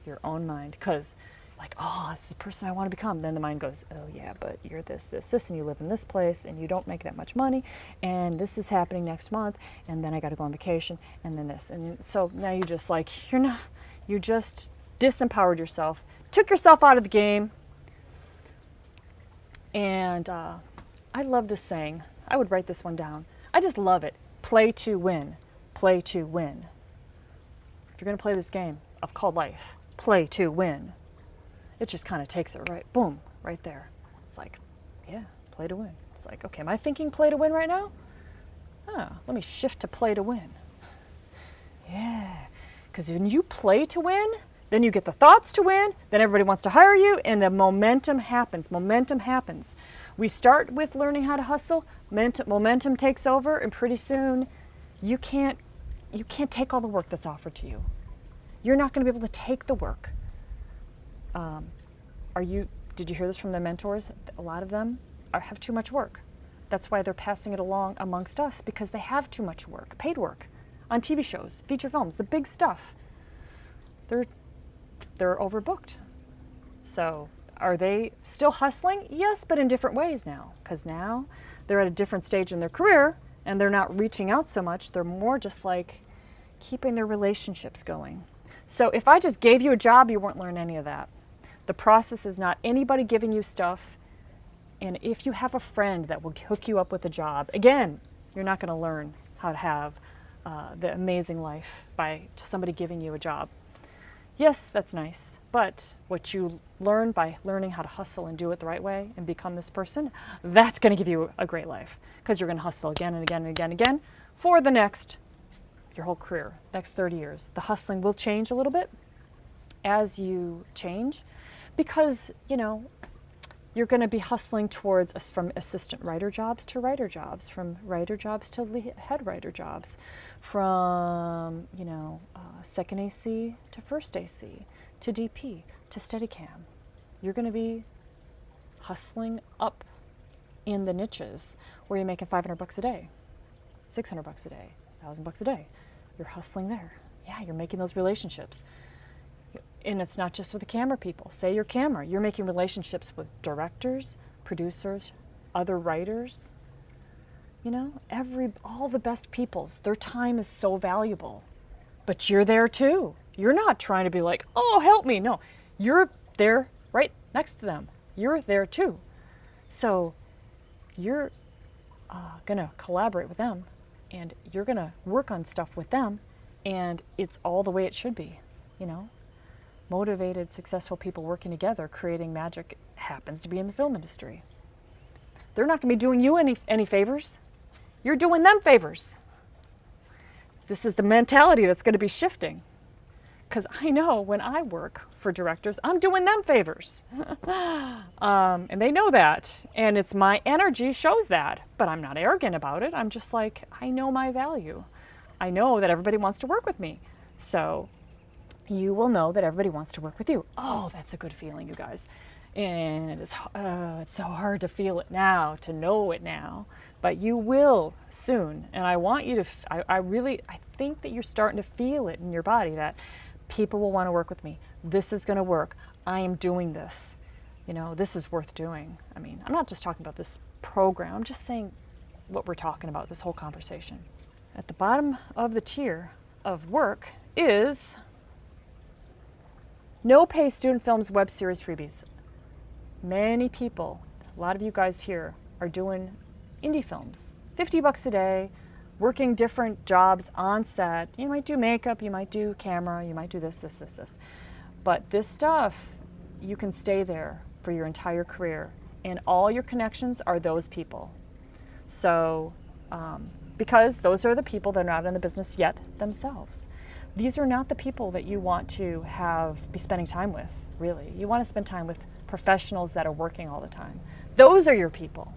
Your own mind. Because, like, oh, that's the person I want to become. Then the mind goes, oh yeah, but you're this, and you live in this place, and you don't make that much money, and this is happening next month, and then I got to go on vacation, and then this. And so now you just like, you just disempowered yourself, took yourself out of the game. And I love this saying. I would write this one down. I just love it. Play to win. Play to win. If you're going to play this game of called life, play to win. It just kind of takes it right, boom, right there. It's like, yeah, play to win. It's like, okay, am I thinking play to win right now? Let me shift to play to win. Yeah, because when you play to win, then you get the thoughts to win, then everybody wants to hire you, and the momentum happens. Momentum happens. We start with learning how to hustle, momentum takes over, and pretty soon you can't take all the work that's offered to you. You're not going to be able to take the work. Did you hear this from the mentors? A lot of them have too much work. That's why they're passing it along amongst us, because they have too much work, paid work, on TV shows, feature films, the big stuff. They're overbooked. So are they still hustling? Yes, but in different ways now, because now they're at a different stage in their career and they're not reaching out so much. They're more just like keeping their relationships going. So if I just gave you a job, you won't learn any of that. The process is not anybody giving you stuff. And if you have a friend that will hook you up with a job, again, you're not going to learn how to have the amazing life by somebody giving you a job. Yes, that's nice, but what you learn by learning how to hustle and do it the right way and become this person, that's going to give you a great life, because you're going to hustle again and again and again and again for your whole career, next 30 years. The hustling will change a little bit as you change, because, you're going to be hustling towards from assistant writer jobs to writer jobs, from writer jobs to head writer jobs, from, second AC to first AC, to DP, to Steadicam. You're going to be hustling up in the niches where you're making $500 a day, $600 a day, $1,000 a day. You're hustling there. Yeah, you're making those relationships. And it's not just with the camera people. Say you're camera. You're making relationships with directors, producers, other writers. You know, all the best peoples, their time is so valuable. But you're there too. You're not trying to be like, oh, help me. No, you're there right next to them. You're there too. So you're going to collaborate with them, and you're going to work on stuff with them, and it's all the way it should be, you know. Motivated, successful people working together, creating magic happens to be in the film industry. They're not going to be doing you any favors. You're doing them favors. This is the mentality that's going to be shifting. Because I know when I work for directors, I'm doing them favors. And they know that. And it's my energy shows that. But I'm not arrogant about it. I'm just like, I know my value. I know that everybody wants to work with me. So you will know that everybody wants to work with you. Oh, that's a good feeling, you guys. And it's so hard to feel it now, to know it now. But you will soon. And I want you to, I think that you're starting to feel it in your body, that people will want to work with me. This is going to work. I am doing this. You know, this is worth doing. I mean, I'm not just talking about this program. I'm just saying what we're talking about, this whole conversation. At the bottom of the tier of work is no pay student films web series freebies. Many people, a lot of you guys here, are doing indie films. $50 a day, working different jobs on set. You might do makeup, you might do camera, you might do this. But this stuff, you can stay there for your entire career. And all your connections are those people. So, because those are the people that are not in the business yet themselves. These are not the people that you want to be spending time with, really. You want to spend time with professionals that are working all the time. Those are your people.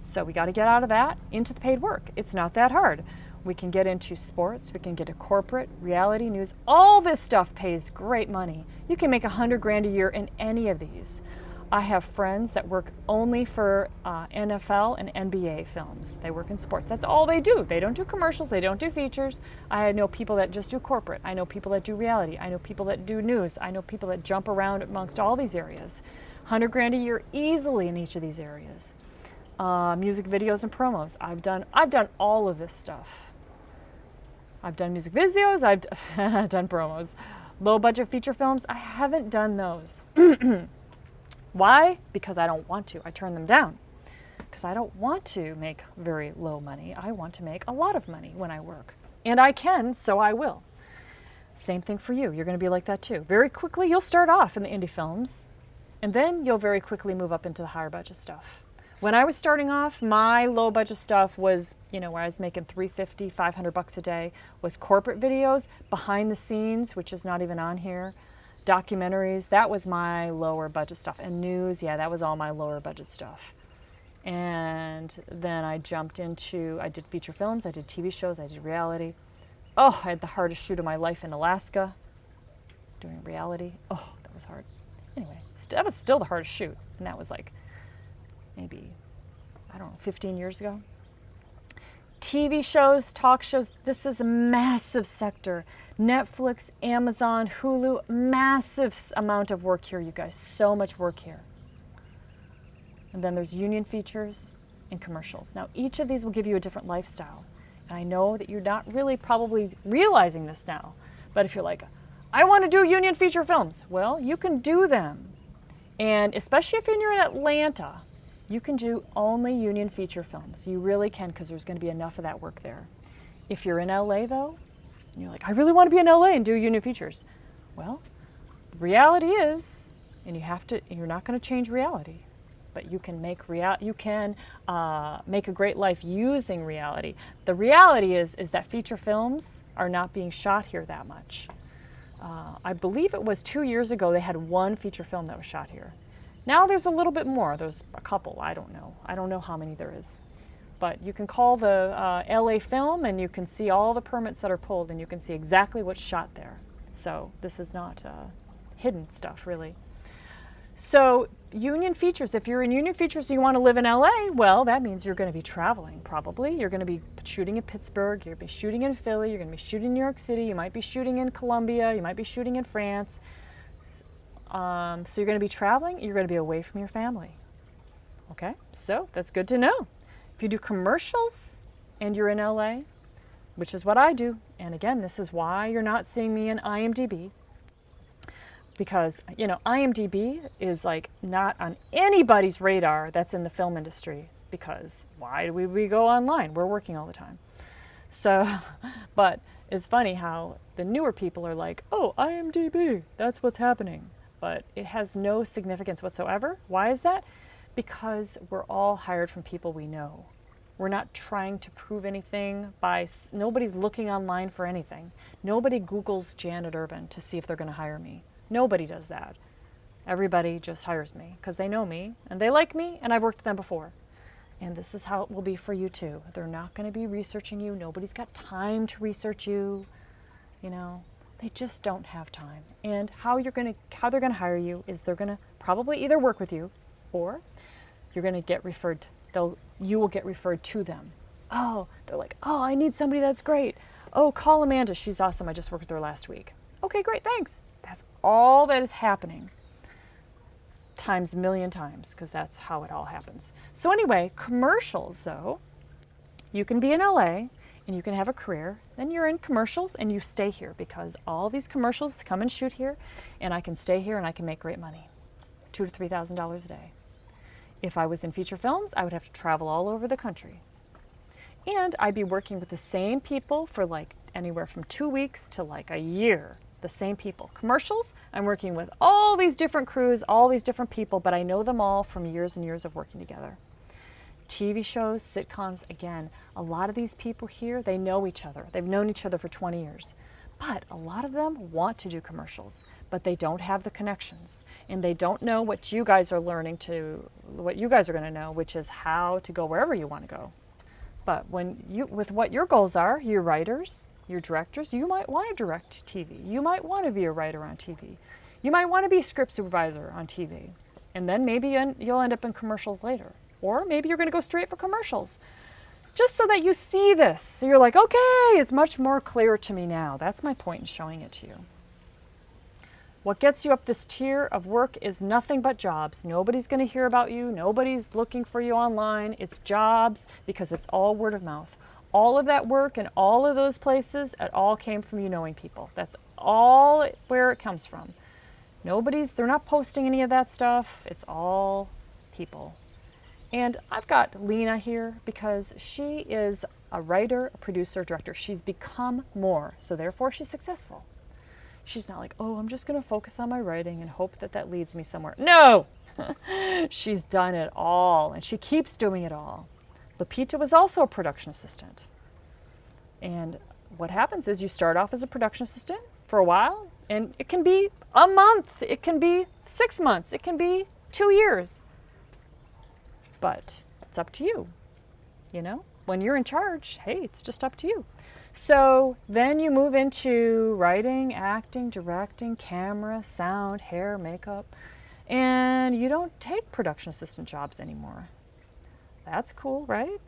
So we got to get out of that into the paid work. It's not that hard. We can get into sports, we can get to corporate, reality news. All this stuff pays great money. You can make $100,000 a year in any of these. I have friends that work only for NFL and NBA films. They work in sports. That's all they do. They don't do commercials. They don't do features. I know people that just do corporate. I know people that do reality. I know people that do news. I know people that jump around amongst all these areas. $100,000 a year easily in each of these areas. Music videos and promos. I've done all of this stuff. I've done music videos. I've done promos. Low budget feature films. I haven't done those. Why? Because I don't want to. I turn them down. Because I don't want to make very low money. I want to make a lot of money when I work. And I can, so I will. Same thing for you. You're going to be like that too. Very quickly, you'll start off in the indie films, and then you'll very quickly move up into the higher budget stuff. When I was starting off, my low budget stuff was, you know, where I was making $350, $500 a day, was corporate videos, behind the scenes, which is not even on here. Documentaries, that was my lower budget stuff. And news, yeah, that was all my lower budget stuff. And then I jumped into, I did feature films, I did TV shows, I did reality. Oh, I had the hardest shoot of my life in Alaska, doing reality. Oh, that was hard. Anyway, that was still the hardest shoot. And that was like, maybe, I don't know, 15 years ago. TV shows, talk shows, this is a massive sector. Netflix, Amazon, Hulu, massive amount of work here, you guys. So much work here. And then there's union features and commercials. Now, each of these will give you a different lifestyle. And I know that you're not really probably realizing this now. But if you're like, I want to do union feature films, well, you can do them. And especially if you're in Atlanta, you can do only union feature films. You really can, because there's going to be enough of that work there. If you're in LA, though, and you're like, I really want to be in LA and do union features. Well, the reality is, and you're not going to change reality, but you can make make a great life using reality. The reality is that feature films are not being shot here that much. I believe it was 2 years ago they had one feature film that was shot here. Now there's a little bit more. There's a couple. I don't know. I don't know how many there is. But you can call the LA Film and you can see all the permits that are pulled and you can see exactly what's shot there. So this is not hidden stuff, really. So union features, if you're in union features and you want to live in LA, well, that means you're going to be traveling probably. You're going to be shooting in Pittsburgh, you're going to be shooting in Philly, you're going to be shooting in New York City, you might be shooting in Colombia, you might be shooting in France. So you're going to be traveling, you're going to be away from your family. Okay, so that's good to know. If you do commercials and you're in LA, which is what I do, and again, this is why you're not seeing me in IMDb, because, you know, IMDb is like not on anybody's radar that's in the film industry, because why do we go online? We're working all the time. So, but it's funny how the newer people are like, oh, IMDb, that's what's happening. But it has no significance whatsoever. Why is that? Because we're all hired from people we know. We're not trying to prove anything nobody's looking online for anything. Nobody Googles Janet Urban to see if they're going to hire me. Nobody does that. Everybody just hires me because they know me and they like me and I've worked with them before. And this is how it will be for you too. They're not going to be researching you. Nobody's got time to research you. You know, they just don't have time. And how they're going to hire you is they're going to probably either work with you or you're going to get referred. You will get referred to them. Oh, they're like, oh, I need somebody that's great. Oh, call Amanda. She's awesome. I just worked with her last week. Okay, great. Thanks. That's all that is happening. Times a million times, because that's how it all happens. So anyway, commercials though, you can be in LA and you can have a career, then you're in commercials and you stay here because all these commercials come and shoot here and I can stay here and I can make great money, $2,000 to $3,000 a day. If I was in feature films, I would have to travel all over the country. And I'd be working with the same people for like anywhere from 2 weeks to like a year. The same people. Commercials, I'm working with all these different crews, all these different people, but I know them all from years and years of working together. TV shows, sitcoms, again, a lot of these people here, they know each other. They've known each other for 20 years. But a lot of them want to do commercials, but they don't have the connections. And they don't know what you guys are what you guys are going to know, which is how to go wherever you want to go. But with what your goals are, your writers, your directors, you might want to direct TV. You might want to be a writer on TV. You might want to be a script supervisor on TV. And then maybe you'll end up in commercials later. Or maybe you're going to go straight for commercials. Just so that you see this. So you're like, okay, it's much more clear to me now. That's my point in showing it to you. What gets you up this tier of work is nothing but jobs. Nobody's going to hear about you. Nobody's looking for you online. It's jobs because it's all word of mouth. All of that work and all of those places, it all came from you knowing people. That's all where it comes from. They're not posting any of that stuff. It's all people. And I've got Lena here because she is a writer, a producer, director. She's become more, so therefore she's successful. She's not like, oh, I'm just going to focus on my writing and hope that leads me somewhere. No! She's done it all, and she keeps doing it all. Lupita was also a production assistant. And what happens is you start off as a production assistant for a while, and it can be a month, it can be 6 months, it can be 2 years. But it's up to you, you know? When you're in charge, hey, it's just up to you. So then you move into writing, acting, directing, camera, sound, hair, makeup, and you don't take production assistant jobs anymore. That's cool, right?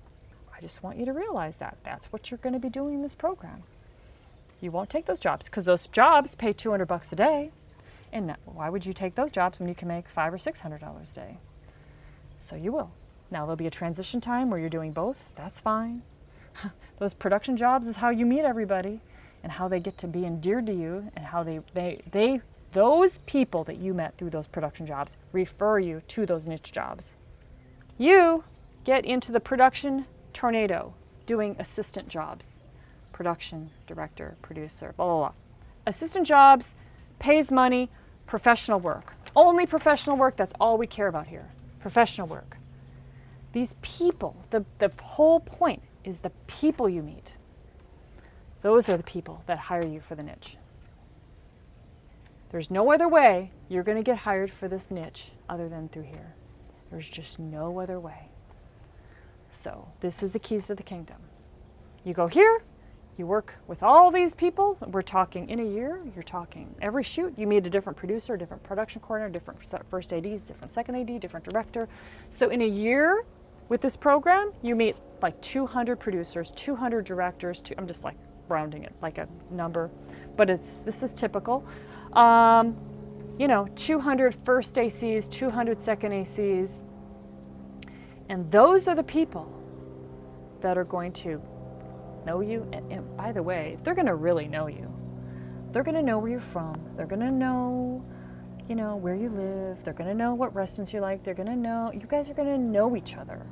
I just want you to realize that. That's what you're going to be doing in this program. You won't take those jobs because those jobs pay $200 a day. And why would you take those jobs when you can make $500 or $600 a day? So you will. Now there'll be a transition time where you're doing both. That's fine. Those production jobs is how you meet everybody and how they get to be endeared to you and how those people that you met through those production jobs refer you to those niche jobs. You get into the production tornado doing assistant jobs. Production, director, producer, blah, blah, blah. Assistant jobs, pays money, professional work. Only professional work, that's all we care about here. Professional work. These people, the whole point is the people you meet. Those are the people that hire you for the niche. There's no other way you're going to get hired for this niche other than through here. There's just no other way. So this is the keys to the kingdom. You go here, you work with all these people. We're talking in a year, you're talking every shoot, you meet a different producer, a different production coordinator, different first ADs, different second AD, different director. So in a year with this program, you meet like 200 producers, 200 directors, I'm just like rounding it like a number, but this is typical. 200 first ACs, 200 second ACs. And those are the people that are going to know you. And by the way, they're going to really know you. They're going to know where you're from. They're going to know, you know, where you live. They're going to know what restaurants you like. They're going to know, you guys are going to know each other.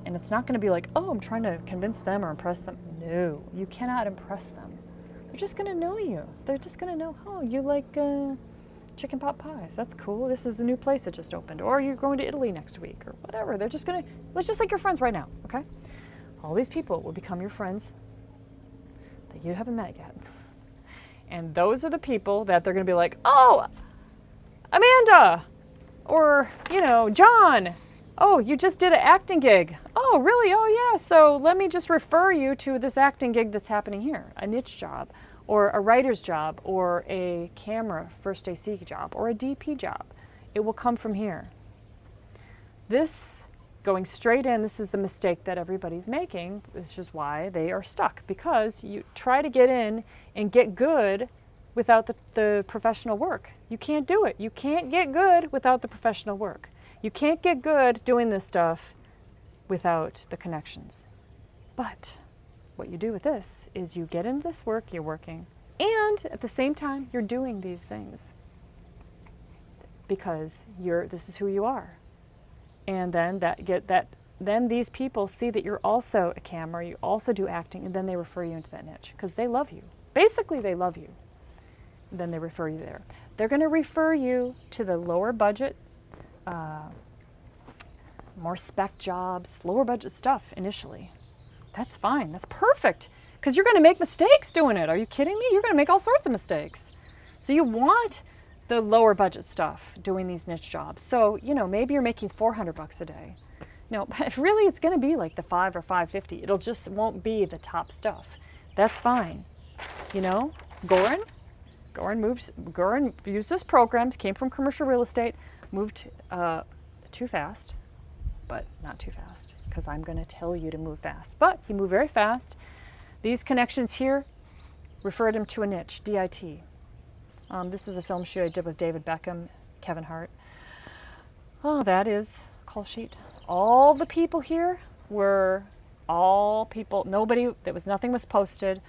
And it's not going to be like, oh, I'm trying to convince them or impress them. No, you cannot impress them. They're just going to know you. They're just going to know, oh, you like chicken pot pies. That's cool. This is a new place that just opened. Or you're going to Italy next week or whatever. They're just going to, it's just like your friends right now, okay? All these people will become your friends that you haven't met yet. And those are the people that they're going to be like, oh, Amanda, or, you know, John, oh, you just did an acting gig. Oh, really? Oh, yeah. So let me just refer you to this acting gig that's happening here, a niche job, or a writer's job, or a camera first AC job, or a DP job. It will come from here. This going straight in, this is the mistake that everybody's making. This is why they are stuck, because you try to get in and get good without the professional work. You can't do it. You can't get good without the professional work. You can't get good doing this stuff without the connections. But what you do with this is you get into this work, you're working, and at the same time, you're doing these things because this is who you are. And then then these people see that you're also a camera, you also do acting, and then they refer you into that niche because they love you. Basically, they love you. Then they refer you there. They're going to refer you to the lower budget, more spec jobs, lower budget stuff initially. That's fine. That's perfect because you're going to make mistakes doing it. Are you kidding me? You're going to make all sorts of mistakes. So you want the lower budget stuff doing these niche jobs. So, you know, maybe you're making $400 a day. No, but really it's going to be like the $5 or $5.50. It'll just won't be the top stuff. That's fine. You know, Goran used this program, came from commercial real estate, moved too fast, but not too fast because I'm going to tell you to move fast. But he moved very fast. These connections here referred him to a niche, DIT. This is a film shoot I did with David Beckham, Kevin Hart. Oh, that is a call sheet. All the people here were all people, nothing was posted.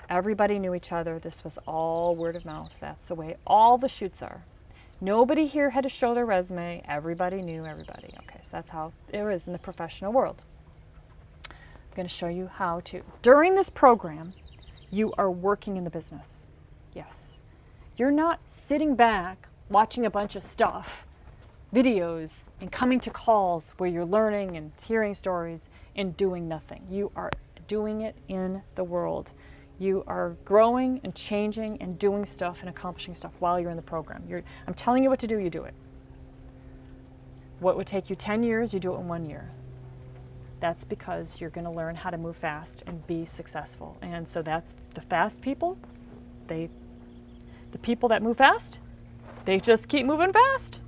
Everybody knew each other. This was all word of mouth. That's the way all the shoots are. Nobody here had to show their resume. Everybody knew everybody. Okay, so that's how it is in the professional world. I'm going to show you how to. During this program, you are working in the business. Yes. You're not sitting back watching a bunch of stuff, videos, and coming to calls where you're learning and hearing stories and doing nothing. You are doing it in the world. You are growing and changing and doing stuff and accomplishing stuff while you're in the program. I'm telling you what to do, you do it. What would take you 10 years, you do it in 1 year. That's because you're going to learn how to move fast and be successful. And so that's the fast people. The people that move fast, they just keep moving fast.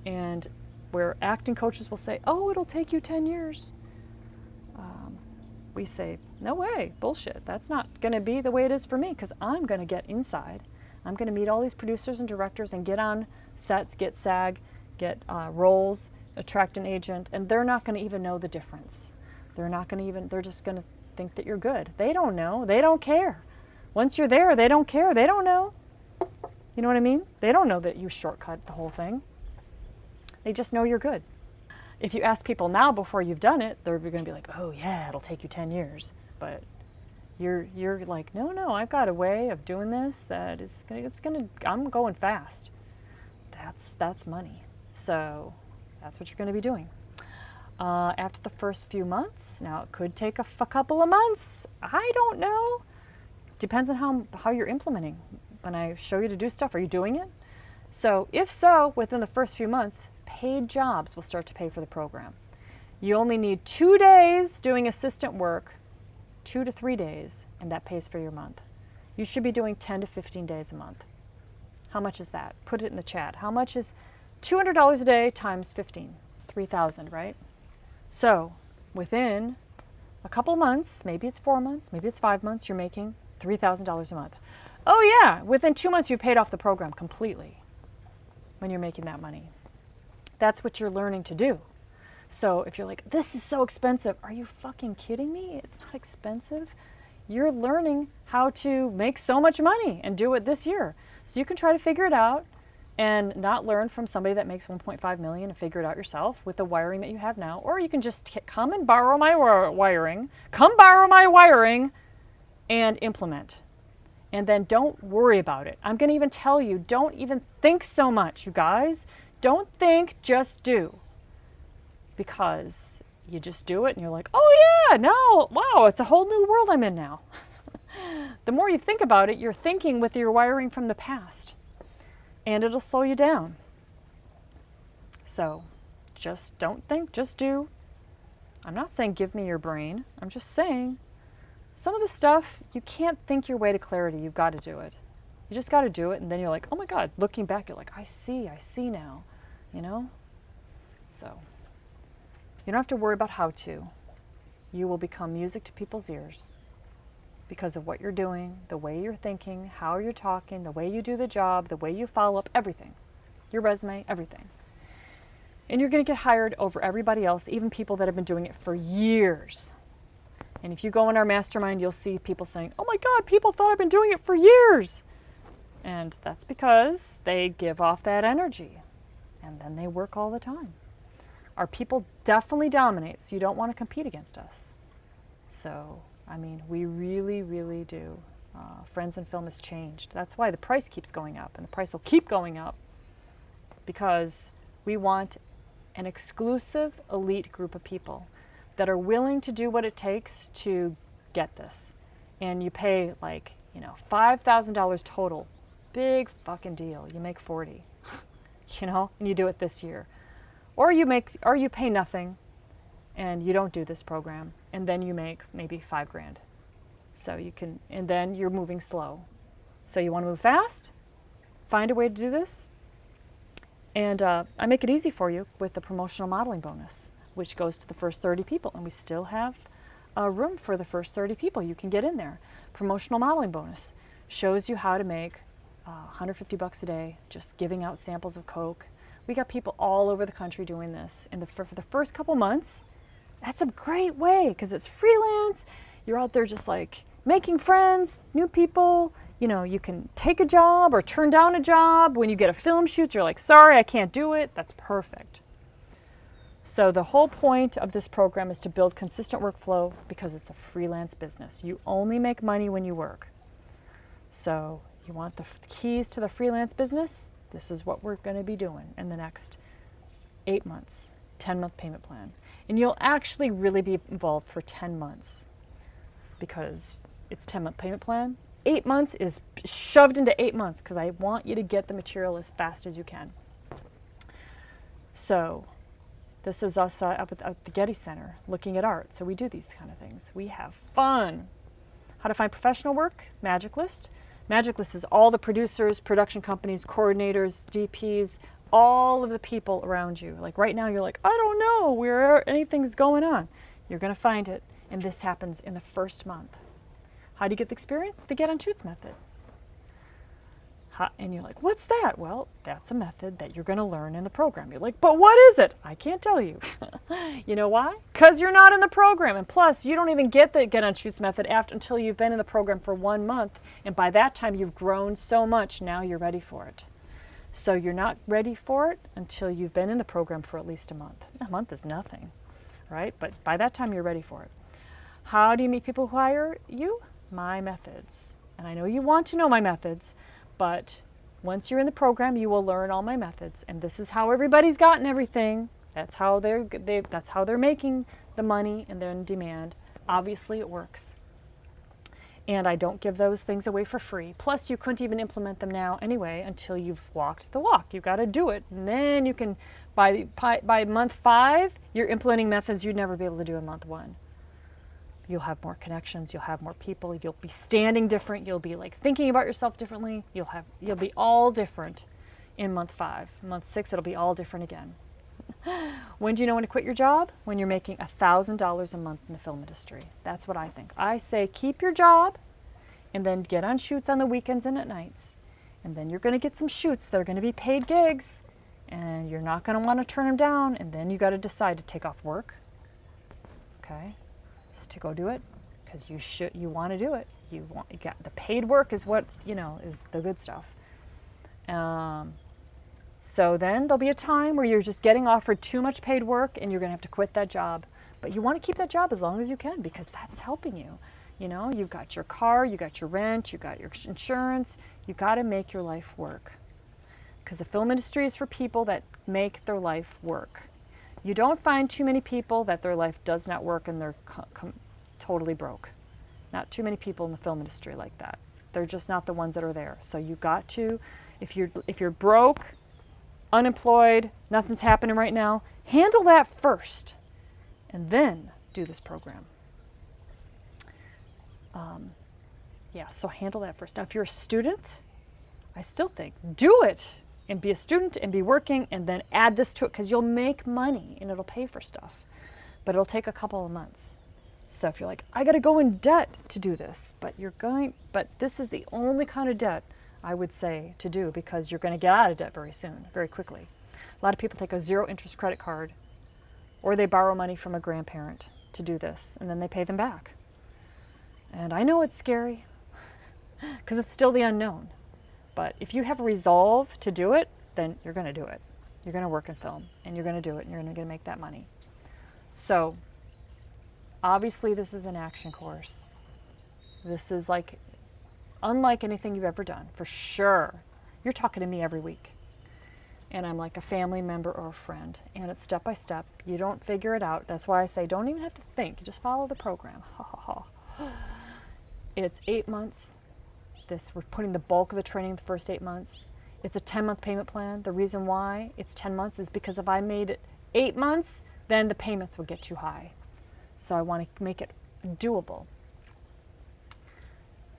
And where acting coaches will say, oh, it'll take you 10 years. We say, no way, bullshit. That's not going to be the way it is for me because I'm going to get inside. I'm going to meet all these producers and directors and get on sets, get SAG, get roles, attract an agent, and they're not going to even know the difference. They're just going to think that you're good. They don't know. They don't care. Once you're there, they don't care. They don't know. You know what I mean? They don't know that you shortcut the whole thing. They just know you're good. If you ask people now before you've done it, they're going to be like, oh yeah, it'll take you 10 years. But you're like, no, I've got a way of doing this that I'm going fast. That's money. So that's what you're going to be doing. After the first few months, now it could take a couple of months. I don't know. Depends on how you're implementing. When I show you to do stuff, are you doing it? So if so, within the first few months, paid jobs will start to pay for the program. You only need 2 days doing assistant work, 2 to 3 days, and that pays for your month. You should be doing 10 to 15 days a month. How much is that? Put it in the chat. How much is $200 a day times 15? It's $3,000, right? So within a couple months, maybe it's 4 months, maybe it's 5 months, you're making $3,000 a month. Oh yeah, within 2 months you paid off the program completely when you're making that money. That's what you're learning to do. So if you're like, this is so expensive, are you fucking kidding me? It's not expensive. You're learning how to make so much money and do it this year. So you can try to figure it out and not learn from somebody that makes 1.5 million and figure it out yourself with the wiring that you have now. Or you can just come and borrow my wiring, and implement. And then don't worry about it. I'm going to even tell you, don't even think so much, you guys. Don't think, just do. Because you just do it and you're like, oh yeah, now, wow, it's a whole new world I'm in now. The more you think about it, you're thinking with your wiring from the past. And it'll slow you down. So just don't think, just do. I'm not saying give me your brain. I'm just saying some of the stuff, you can't think your way to clarity. You've got to do it. You just got to do it. And then you're like, oh my God, looking back, you're like, I see now, you know? So you don't have to worry about how to. You will become music to people's ears because of what you're doing, the way you're thinking, how you're talking, the way you do the job, the way you follow up, everything. Your resume, everything. And you're going to get hired over everybody else, even people that have been doing it for years. And if you go in our mastermind, you'll see people saying, oh my God, people thought I've been doing it for years. And that's because they give off that energy. And then they work all the time. Our people definitely dominate, so you don't want to compete against us. So, I mean, we really, really do. Friends in Film has changed. That's why the price keeps going up, and the price will keep going up, because we want an exclusive elite group of people that are willing to do what it takes to get this. And you pay like, $5,000 total. Big fucking deal. You make 40, and you do it this year. Or you pay nothing and you don't do this program, and then you make maybe $5,000. So you can, and then you're moving slow. So you want to move fast? Find a way to do this. And I make it easy for you with the promotional modeling bonus, which goes to the first 30 people. And we still have room for the first 30 people. You can get in there. Promotional modeling bonus shows you how to make $150 a day, just giving out samples of Coke. We got people all over the country doing this. And for the first couple months, that's a great way because it's freelance. You're out there just like making friends, new people. You can take a job or turn down a job. When you get a film shoot, you're like, sorry, I can't do it. That's perfect. So the whole point of this program is to build consistent workflow because it's a freelance business. You only make money when you work. So you want the keys to the freelance business? This is what we're going to be doing in the next 8 months, 10-month payment plan. And you'll actually really be involved for 10 months because it's 10-month payment plan. 8 months is shoved into 8 months because I want you to get the material as fast as you can. So this is us up at the Getty Center looking at art. So we do these kind of things. We have fun. How to find professional work? Magic List. Magic List is all the producers, production companies, coordinators, DPs, all of the people around you. Like right now, you're like, I don't know where anything's going on. You're going to find it, and this happens in the first month. How do you get the experience? The Get on Shoots method. And you're like, what's that? Well, that's a method that you're going to learn in the program. You're like, but what is it? I can't tell you. You know why? Because you're not in the program. And plus, you don't even get the Get on Shoots method until you've been in the program for 1 month. And by that time, you've grown so much, now you're ready for it. So you're not ready for it until you've been in the program for at least a month. A month is nothing, right? But by that time, you're ready for it. How do you meet people who hire you? My methods. And I know you want to know my methods, but once you're in the program, you will learn all my methods. And this is how everybody's gotten everything. That's how they're making the money and they're in demand. Obviously, it works. And I don't give those things away for free. Plus, you couldn't even implement them now anyway until you've walked the walk. You've got to do it. And then you can, by month 5, you're implementing methods you'd never be able to do in month 1. You'll have more connections, you'll have more people, you'll be standing different, you'll be like thinking about yourself differently, you'll be all different in month 5. Month 6, it'll be all different again. When do you know when to quit your job? When you're making $1,000 a month in the film industry. That's what I think. I say keep your job and then get on shoots on the weekends and at nights. And then you're going to get some shoots that are going to be paid gigs. And you're not going to want to turn them down, and then you got to decide to take off work. Okay? Just to go do it because you want to do it. You got the paid work is what, is the good stuff. So then there'll be a time where you're just getting offered too much paid work and you're going to have to quit that job. But you want to keep that job as long as you can because that's helping you. You've got your car, you got your rent, you got your insurance. You got to make your life work. Because the film industry is for people that make their life work. You don't find too many people that their life does not work and they're totally broke. Not too many people in the film industry like that. They're just not the ones that are there. So you got to, if you're broke, unemployed, nothing's happening right now, handle that first and then do this program. So handle that first. Now, if you're a student, I still think do it and be a student and be working and then add this to it because you'll make money and it'll pay for stuff. But it'll take a couple of months. So if you're like, I got to go in debt to do this, but this is the only kind of debt I would say to do because you're going to get out of debt very soon, very quickly. A lot of people take a zero interest credit card or they borrow money from a grandparent to do this and then they pay them back. And I know it's scary because it's still the unknown. But if you have a resolve to do it, then you're going to do it. You're going to work in film and you're going to do it and you're going to make that money. So obviously this is an action course. This is unlike anything you've ever done, for sure. You're talking to me every week. And I'm like a family member or a friend. And it's step by step. You don't figure it out. That's why I say don't even have to think. Just follow the program. Ha ha ha. It's 8 months. We're putting the bulk of the training in the first 8 months. It's a 10-month payment plan. The reason why it's 10 months is because if I made it 8 months, then the payments would get too high. So I want to make it doable.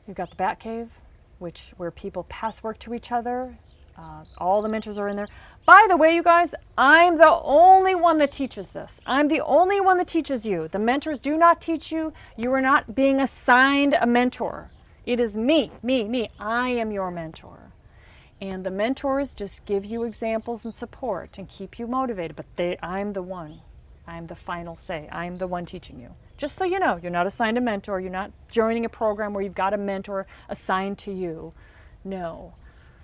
You've got the Bat Cave, where people pass work to each other. All the mentors are in there. By the way, you guys, I'm the only one that teaches this. I'm the only one that teaches you. The mentors do not teach you. You are not being assigned a mentor. It is me. I am your mentor. And the mentors just give you examples and support and keep you motivated. But I'm the one. I'm the final say. I'm the one teaching you. Just so you know, you're not assigned a mentor. You're not joining a program where you've got a mentor assigned to you. No.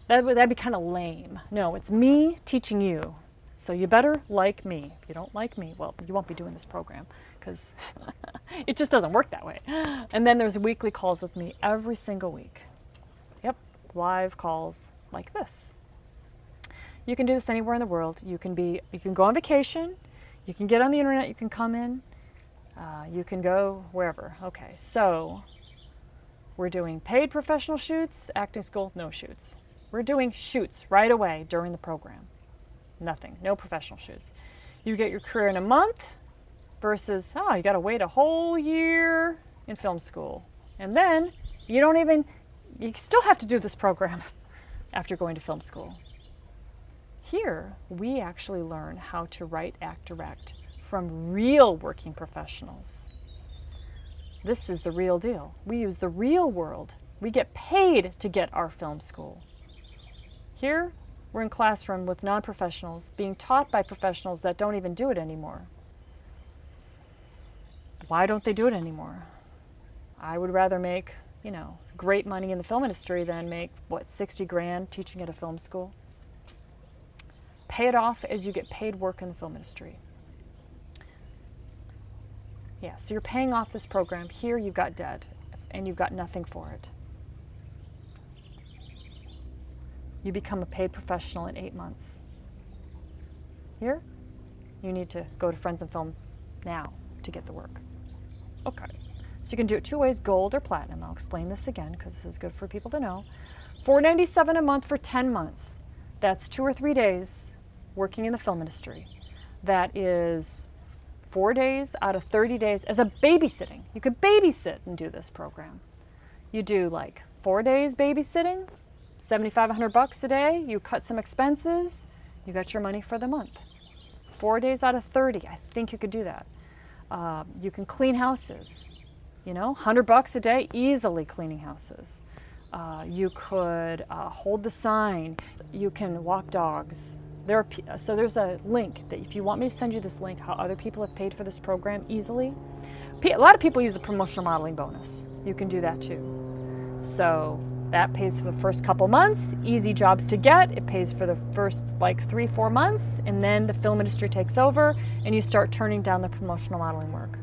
That'd be kind of lame. No, it's me teaching you. So you better like me. If you don't like me, well, you won't be doing this program because it just doesn't work that way. And then there's weekly calls with me every single week. Yep, live calls like this. You can do this anywhere in the world. You can go on vacation. You can get on the internet. You can come in. You can go wherever. Okay, so we're doing paid professional shoots, acting school, no shoots. We're doing shoots right away during the program. Nothing, no professional shoots. You get your career in a month versus, you got to wait a whole year in film school. And then you still have to do this program after going to film school. Here, we actually learn how to write, act, direct from real working professionals. This is the real deal. We use the real world. We get paid to get our film school. Here, we're in classroom with non-professionals being taught by professionals that don't even do it anymore. Why don't they do it anymore? I would rather make, great money in the film industry than make, 60 grand teaching at a film school. Pay it off as you get paid work in the film industry. Yeah, so you're paying off this program. Here you've got debt and you've got nothing for it. You become a paid professional in 8 months. Here, you need to go to Friends in Film now to get the work. Okay, so you can do it 2 ways, gold or platinum. I'll explain this again because this is good for people to know. $497 a month for 10 months. That's 2 or 3 days working in the film industry. That is 4 days out of 30 days as a babysitting. You could babysit and do this program. You do 4 days babysitting, $7,500 a day, you cut some expenses, you got your money for the month. 4 days out of 30, I think you could do that. You can clean houses, $100 a day, easily cleaning houses. You could hold the sign, you can walk dogs, So there's a link that if you want me to send you this link, how other people have paid for this program easily. A lot of people use the promotional modeling bonus. You can do that too. So that pays for the first couple months, easy jobs to get. It pays for the first like 3-4 months, and then the film industry takes over and you start turning down the promotional modeling work.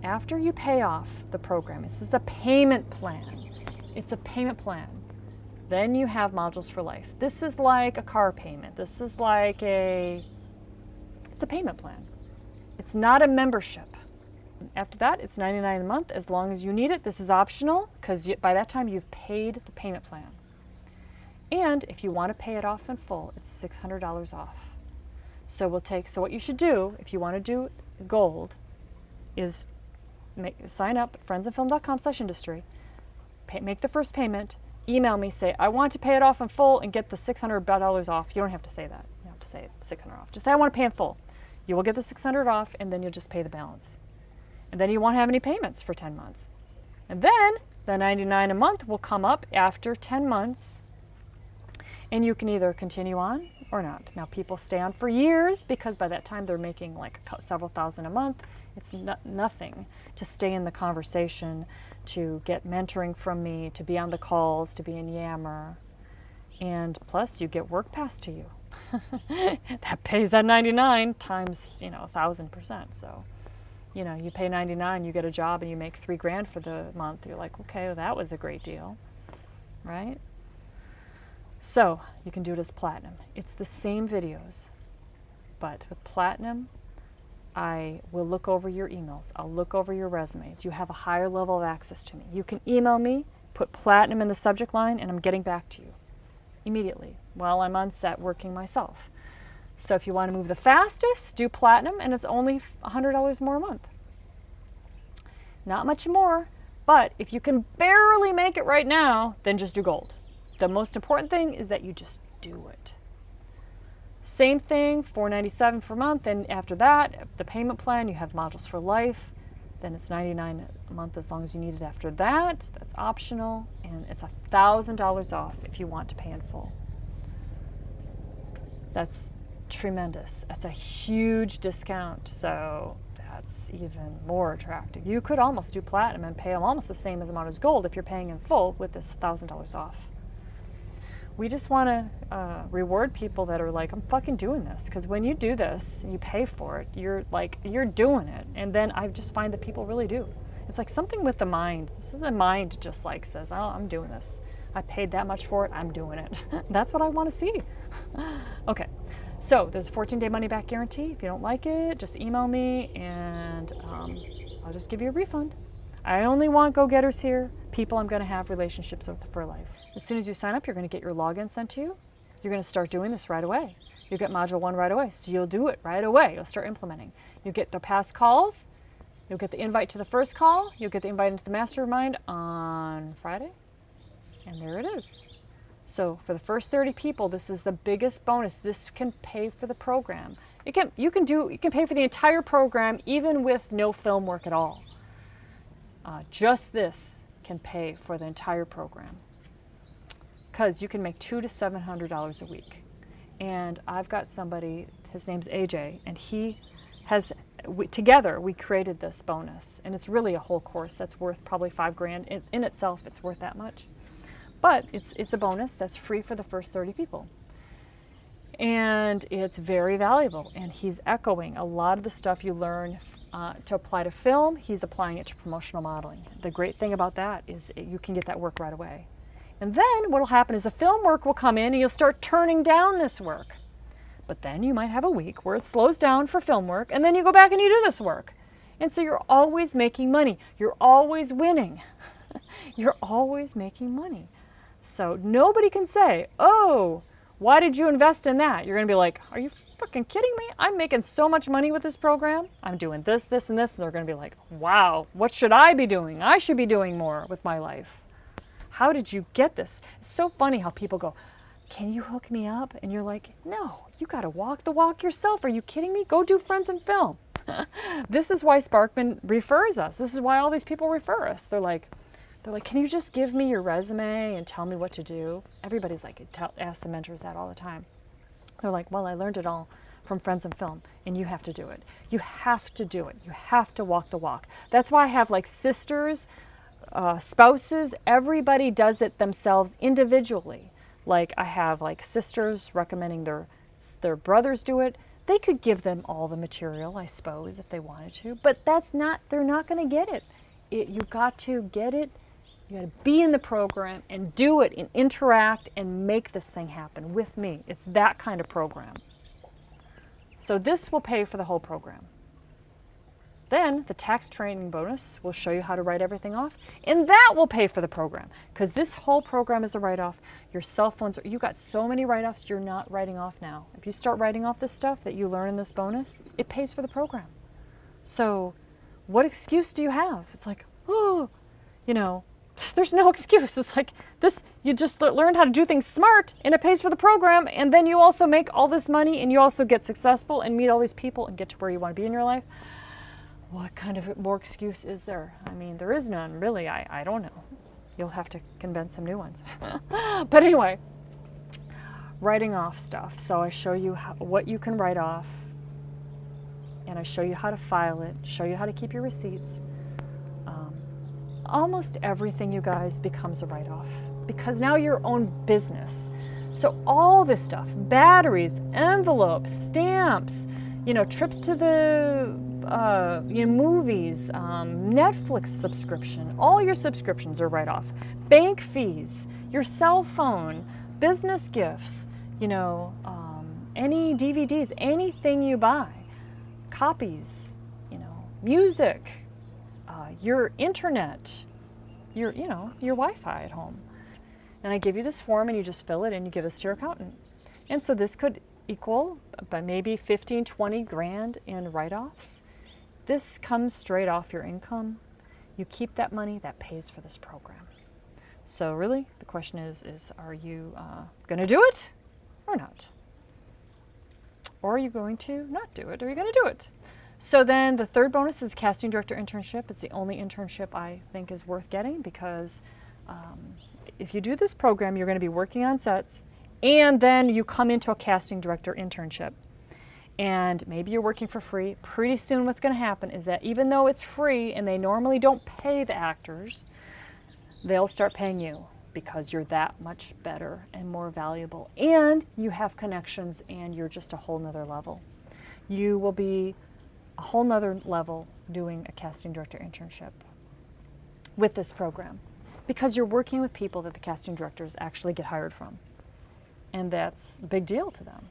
After you pay off the program, this is a payment plan. It's a payment plan. Then you have modules for life. This is like a car payment. This is like it's a payment plan. It's not a membership. After that, it's $99 a month as long as you need it. This is optional because by that time you've paid the payment plan. And if you want to pay it off in full, it's $600 off. So what you should do if you want to do gold is sign up at friendsandfilm.com/industry, make the first payment, email me, say, I want to pay it off in full and get the $600 off. You don't have to say that. You don't have to say $600 off. Just say, I want to pay in full. You will get the $600 off, and then you'll just pay the balance. And then you won't have any payments for 10 months. And then the $99 a month will come up after 10 months, and you can either continue on or not. Now, people stay on for years because by that time they're making like several thousand a month. It's nothing to stay in the conversation, to get mentoring from me, to be on the calls, to be in Yammer. And plus, you get work passed to you. That pays that $99 times, 1,000%. So, you pay $99, you get a job, and you make $3,000 for the month. You're like, okay, well, that was a great deal, right? So you can do it as platinum. It's the same videos, but with platinum, I will look over your emails. I'll look over your resumes. You have a higher level of access to me. You can email me, put platinum in the subject line, and I'm getting back to you immediately while I'm on set working myself. So if you want to move the fastest, do platinum, and it's only $100 more a month. Not much more, but if you can barely make it right now, then just do gold. The most important thing is that you just do it. Same thing, $497 per month, and after that, the payment plan, you have modules for life, then it's $99 a month as long as you need it after that. That's optional, and it's $1,000 off if you want to pay in full. That's tremendous. That's a huge discount, so that's even more attractive. You could almost do platinum and pay them almost the same amount as gold if you're paying in full with this $1,000 off. We just want to reward people that are like, I'm fucking doing this. Because when you do this, you pay for it, you're doing it. And then I just find that people really do. It's like something with the mind. This is the mind just like says, oh, I'm doing this. I paid that much for it, I'm doing it. That's what I want to see. Okay, so there's a 14-day money-back guarantee. If you don't like it, just email me and I'll just give you a refund. I only want go-getters here, people I'm going to have relationships with for life. As soon as you sign up, you're going to get your login sent to you. You're going to start doing this right away. You'll get Module 1 right away, so you'll do it right away. You'll start implementing. You'll get the past calls. You'll get the invite to the first call. You'll get the invite into the mastermind on Friday. And there it is. So for the first 30 people, this is the biggest bonus. This can pay for the program. You can pay for the entire program even with no film work at all. Just this can pay for the entire program. Because you can make $200 to $700 a week. And I've got somebody, his name's AJ, and together we created this bonus. And it's really a whole course that's worth probably $5,000. In itself, it's worth that much. But it's a bonus that's free for the first 30 people. And it's very valuable. And he's echoing a lot of the stuff you learn to apply to film. He's applying it to promotional modeling. The great thing about that is you can get that work right away. And then what will happen is the film work will come in and you'll start turning down this work. But then you might have a week where it slows down for film work, and then you go back and you do this work. And so you're always making money. You're always winning. You're always making money. So nobody can say, oh, why did you invest in that? You're going to be like, are you fucking kidding me? I'm making so much money with this program. I'm doing this, this, and this. And they're going to be like, wow, what should I be doing? I should be doing more with my life. How did you get this? It's so funny how people go, can you hook me up? And you're like, no, you got to walk the walk yourself. Are you kidding me? Go do Friends and Film. This is why Sparkman refers us. This is why all these people refer us. They're They're like, can you just give me your resume and tell me what to do? Everybody's like, ask the mentors that all the time. They're like, well, I learned it all from Friends in Film, and you have to do it. You have to do it. You have to walk the walk. That's why I have like sisters, spouses, everybody does it themselves individually. Like I have like sisters recommending their brothers do it. They could give them all the material, I suppose, if they wanted to, but they're not going to get it. You got to get it. You got to be in the program and do it and interact and make this thing happen with me. It's that kind of program. So this will pay for the whole program. Then the tax training bonus will show you how to write everything off, and that will pay for the program because this whole program is a write-off. Your cell phones, you got so many write-offs you're not writing off now. If you start writing off this stuff that you learn in this bonus, it pays for the program. So what excuse do you have? It's like, oh, there's no excuse. It's like this, you just learned how to do things smart and it pays for the program, and then you also make all this money and you also get successful and meet all these people and get to where you want to be in your life. What kind of more excuse is there? I mean, there is none, really. I don't know. You'll have to convince some new ones. But anyway, writing off stuff. So I show you what you can write off, and I show you how to file it, show you how to keep your receipts. Almost everything, you guys, becomes a write-off because now you're your own business. So all this stuff, batteries, envelopes, stamps, trips to the movies, Netflix subscription, all your subscriptions are write-off. Bank fees, your cell phone, business gifts, any DVDs, anything you buy, copies, music, your internet, your Wi-Fi at home. And I give you this form and you just fill it in, you give this to your accountant. And so this could equal by maybe 15, 20 grand in write-offs. This comes straight off your income. You keep that money, that pays for this program. So really, the question is are you going to do it or not? Or are you going to not do it? Or are you going to do it? So then the third bonus is casting director internship. It's the only internship I think is worth getting because if you do this program, you're going to be working on sets, and then you come into a casting director internship. And maybe you're working for free. Pretty soon what's going to happen is that even though it's free and they normally don't pay the actors, they'll start paying you because you're that much better and more valuable. And you have connections and you're just a whole nother level. You will be a whole nother level doing a casting director internship with this program because you're working with people that the casting directors actually get hired from. And that's a big deal to them.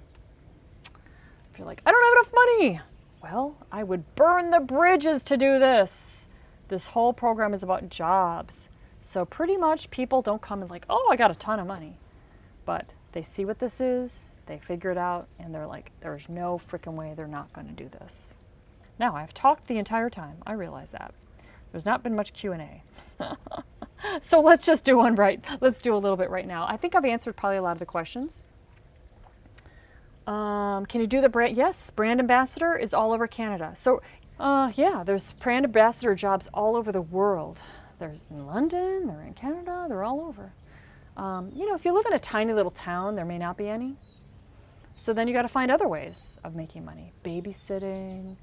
If you're like, I don't have enough money. Well, I would burn the bridges to do this. This whole program is about jobs. So pretty much people don't come and like, oh, I got a ton of money. But they see what this is, they figure it out, and they're like, there's no freaking way they're not going to do this. Now, I've talked the entire time. I realize that. There's not been much Q&A. So let's just do one right. Let's do a little bit right now. I think I've answered probably a lot of the questions. Can you do the brand? Yes, brand ambassador is all over Canada. So yeah, there's brand ambassador jobs all over the world. There's in London, they're in Canada, they're all over. If you live in a tiny little town, there may not be any. So then you got to find other ways of making money. Babysitting,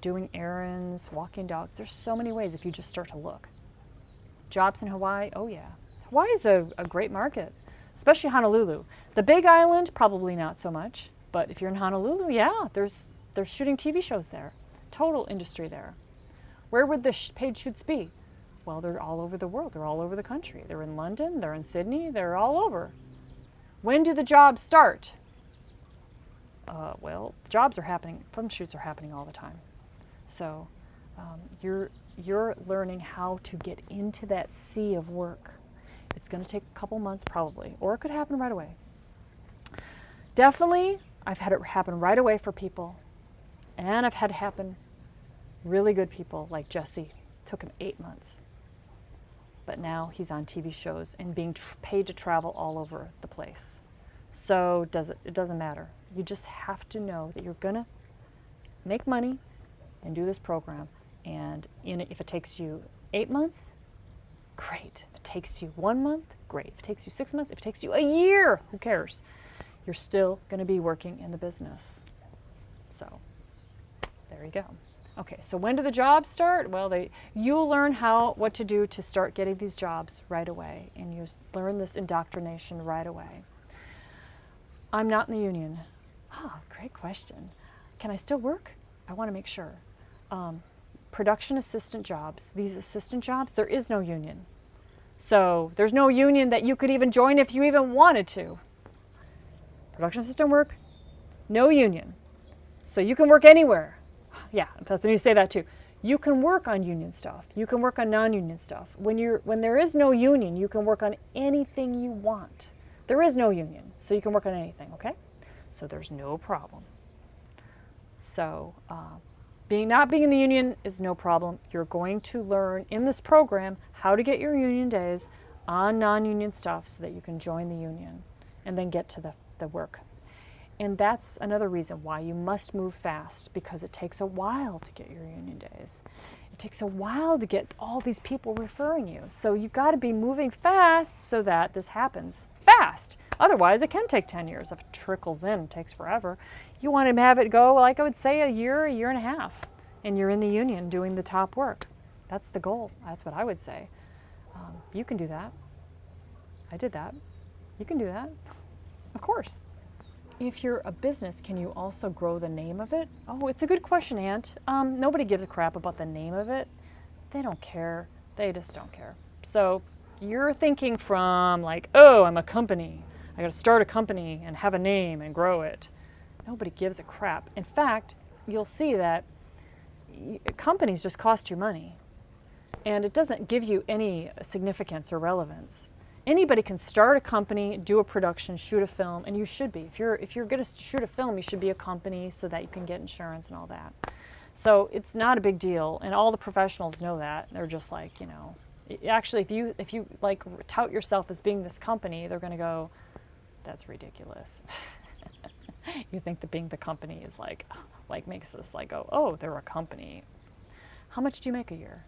doing errands, walking dogs. There's so many ways if you just start to look. Jobs in Hawaii, oh yeah. Hawaii is a great market, especially Honolulu. The Big Island, probably not so much. But if you're in Honolulu, yeah, they're shooting TV shows there. Total industry there. Where would the paid shoots be? Well, they're all over the world. They're all over the country. They're in London, they're in Sydney, they're all over. When do the jobs start? Well, jobs are happening, film shoots are happening all the time. So you're learning how to get into that sea of work. It's going to take a couple months probably, or it could happen right away. Definitely, I've had it happen right away for people, and I've had it happen really good people like Jesse. Took him 8 months, but now he's on TV shows and being paid to travel all over the place. So it doesn't matter. You just have to know that you're gonna make money and do this program, and if it takes you 8 months, great. If it takes you 1 month, great. If it takes you 6 months, if it takes you a year, who cares? You're still going to be working in the business. So there you go. Okay, so when do the jobs start? Well, you'll learn what to do to start getting these jobs right away, and you learn this indoctrination right away. I'm not in the union. Oh, great question. Can I still work? I want to make sure. Production assistant jobs, these assistant jobs, there is no union. So there's no union that you could even join if you even wanted to. Production assistant work, no union. So you can work anywhere. Yeah, let me say that too. You can work on union stuff. You can work on non-union stuff. When there is no union, you can work on anything you want. There is no union, so you can work on anything, okay? So there's no problem. So not being in the union is no problem. You're going to learn in this program how to get your union days on non-union stuff so that you can join the union and then get to the work. And that's another reason why you must move fast, because it takes a while to get your union days. It takes a while to get all these people referring you. So you've got to be moving fast so that this happens fast. Otherwise, it can take 10 years. If it trickles in, it takes forever. You want to have it go, like I would say, a year and a half, and you're in the union doing the top work. That's the goal. That's what I would say. You can do that. I did that. You can do that. Of course. If you're a business, can you also grow the name of it? Oh, it's a good question, Aunt. Nobody gives a crap about the name of it. They don't care. They just don't care. So you're thinking from like, oh, I'm a company. I got to start a company and have a name and grow it. Nobody gives a crap. In fact, you'll see that companies just cost you money, and it doesn't give you any significance or relevance. Anybody can start a company, do a production, shoot a film, and you should be. If you're going to shoot a film, you should be a company so that you can get insurance and all that. So it's not a big deal, and all the professionals know that. They're just like, actually, if you like tout yourself as being this company, they're going to go, that's ridiculous. You think that being the company is like makes us like go, oh, they're a company. How much do you make a year?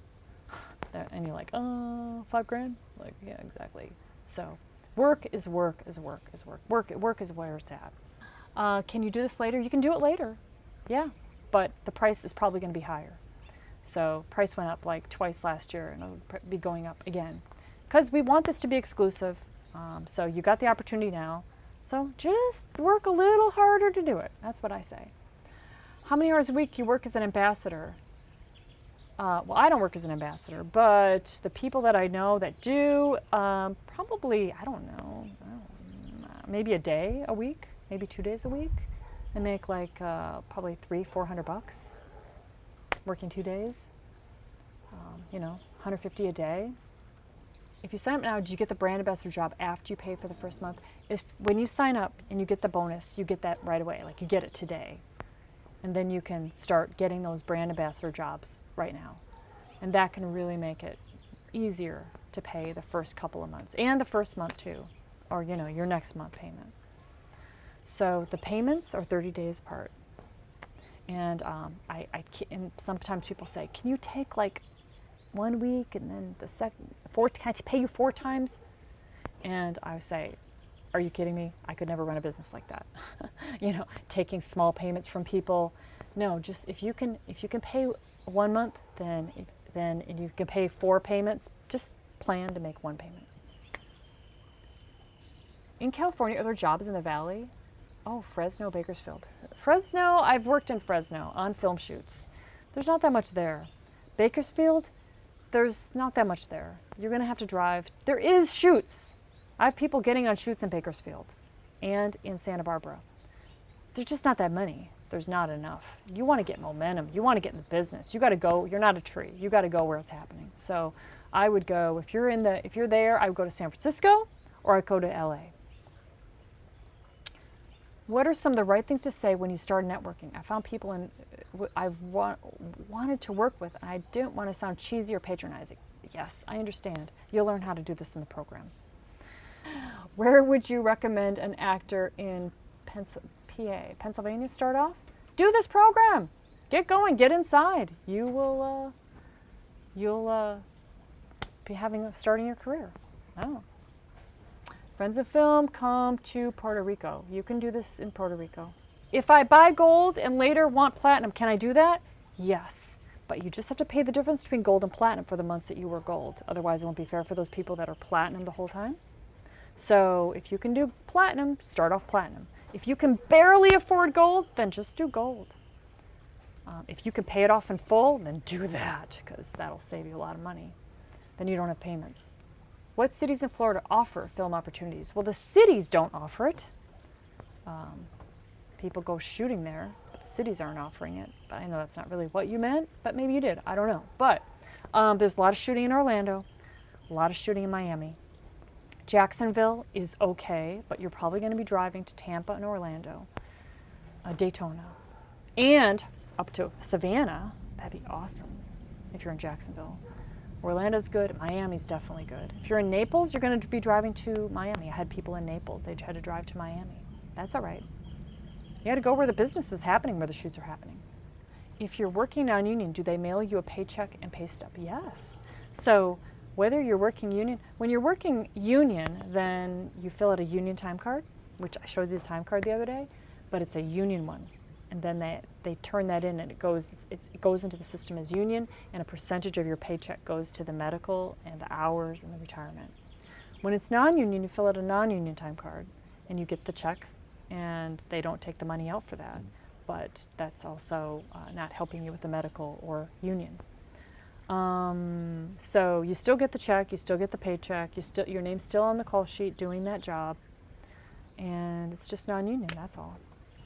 And you're like, oh, $5,000? Like, yeah, exactly. So work is work is work is work. Work is where it's at. Can you do this later? You can do it later. Yeah, but the price is probably going to be higher. So price went up like twice last year, and it'll be going up again. Because we want this to be exclusive. So you got the opportunity now. So just work a little harder to do it. That's what I say. How many hours a week you work as an ambassador? Well, I don't work as an ambassador, but the people that I know that do, probably, I don't know, maybe a day a week, maybe 2 days a week. They make like probably $300-400 working 2 days. $150 a day. If you sign up now, do you get the brand ambassador job after you pay for the first month? When you sign up and you get the bonus, you get that right away, like you get it today. And then you can start getting those brand ambassador jobs right now. And that can really make it easier to pay the first couple of months and the first month too, or your next month payment. So the payments are 30 days apart. And and sometimes people say, can you take like 1 week and then can I pay you 4 times? And I say, are you kidding me? I could never run a business like that. Taking small payments from people. No, just if you can pay 1 month, then and you can pay 4 payments, just plan to make 1 payment. In California, are there jobs in the Valley? Oh, Fresno, Bakersfield. Fresno, I've worked in Fresno on film shoots. There's not that much there. Bakersfield, there's not that much there. You're going to have to drive. There is shoots. I have people getting on shoots in Bakersfield and in Santa Barbara. There's just not that many. There's not enough. You want to get momentum. You want to get in the business. You got to go. You're not a tree. You got to go where it's happening. So I would go, if you're there, I would go to San Francisco or I'd go to LA. What are some of the right things to say when you start networking? I found people I wanted to work with, and I didn't want to sound cheesy or patronizing. Yes, I understand. You'll learn how to do this in the program. Where would you recommend an actor in Pennsylvania start off? Do this program. Get going. Get inside. You'll starting your career. Oh. Friends of Film, come to Puerto Rico. You can do this in Puerto Rico. If I buy gold and later want platinum, can I do that? Yes. But you just have to pay the difference between gold and platinum for the months that you were gold. Otherwise, it won't be fair for those people that are platinum the whole time. So if you can do platinum, start off platinum. If you can barely afford gold, then just do gold. If you can pay it off in full, then do that, because that'll save you a lot of money. Then you don't have payments. What cities in Florida offer film opportunities? Well, the cities don't offer it. People go shooting there, but the cities aren't offering it. But I know that's not really what you meant, but maybe you did. I don't know. But there's a lot of shooting in Orlando, a lot of shooting in Miami. Jacksonville is okay, but you're probably going to be driving to Tampa and Orlando, Daytona, and up to Savannah. That'd be awesome if you're in Jacksonville. Orlando's good. Miami's definitely good. If you're in Naples, you're going to be driving to Miami. I had people in Naples. They had to drive to Miami. That's all right. You got to go where the business is happening, where the shoots are happening. If you're working non-union, do they mail you a paycheck and pay stub? Yes. So whether you're working union, when you're working union, then you fill out a union time card, which I showed you the time card the other day, but it's a union one. And then they turn that in, and it goes into the system as union, and a percentage of your paycheck goes to the medical and the hours and the retirement. When it's non-union, you fill out a non-union time card, and you get the check, and they don't take the money out for that. But that's also not helping you with the medical or union. So you still get the check, you still get the paycheck, your name's still on the call sheet doing that job, and it's just non-union, that's all.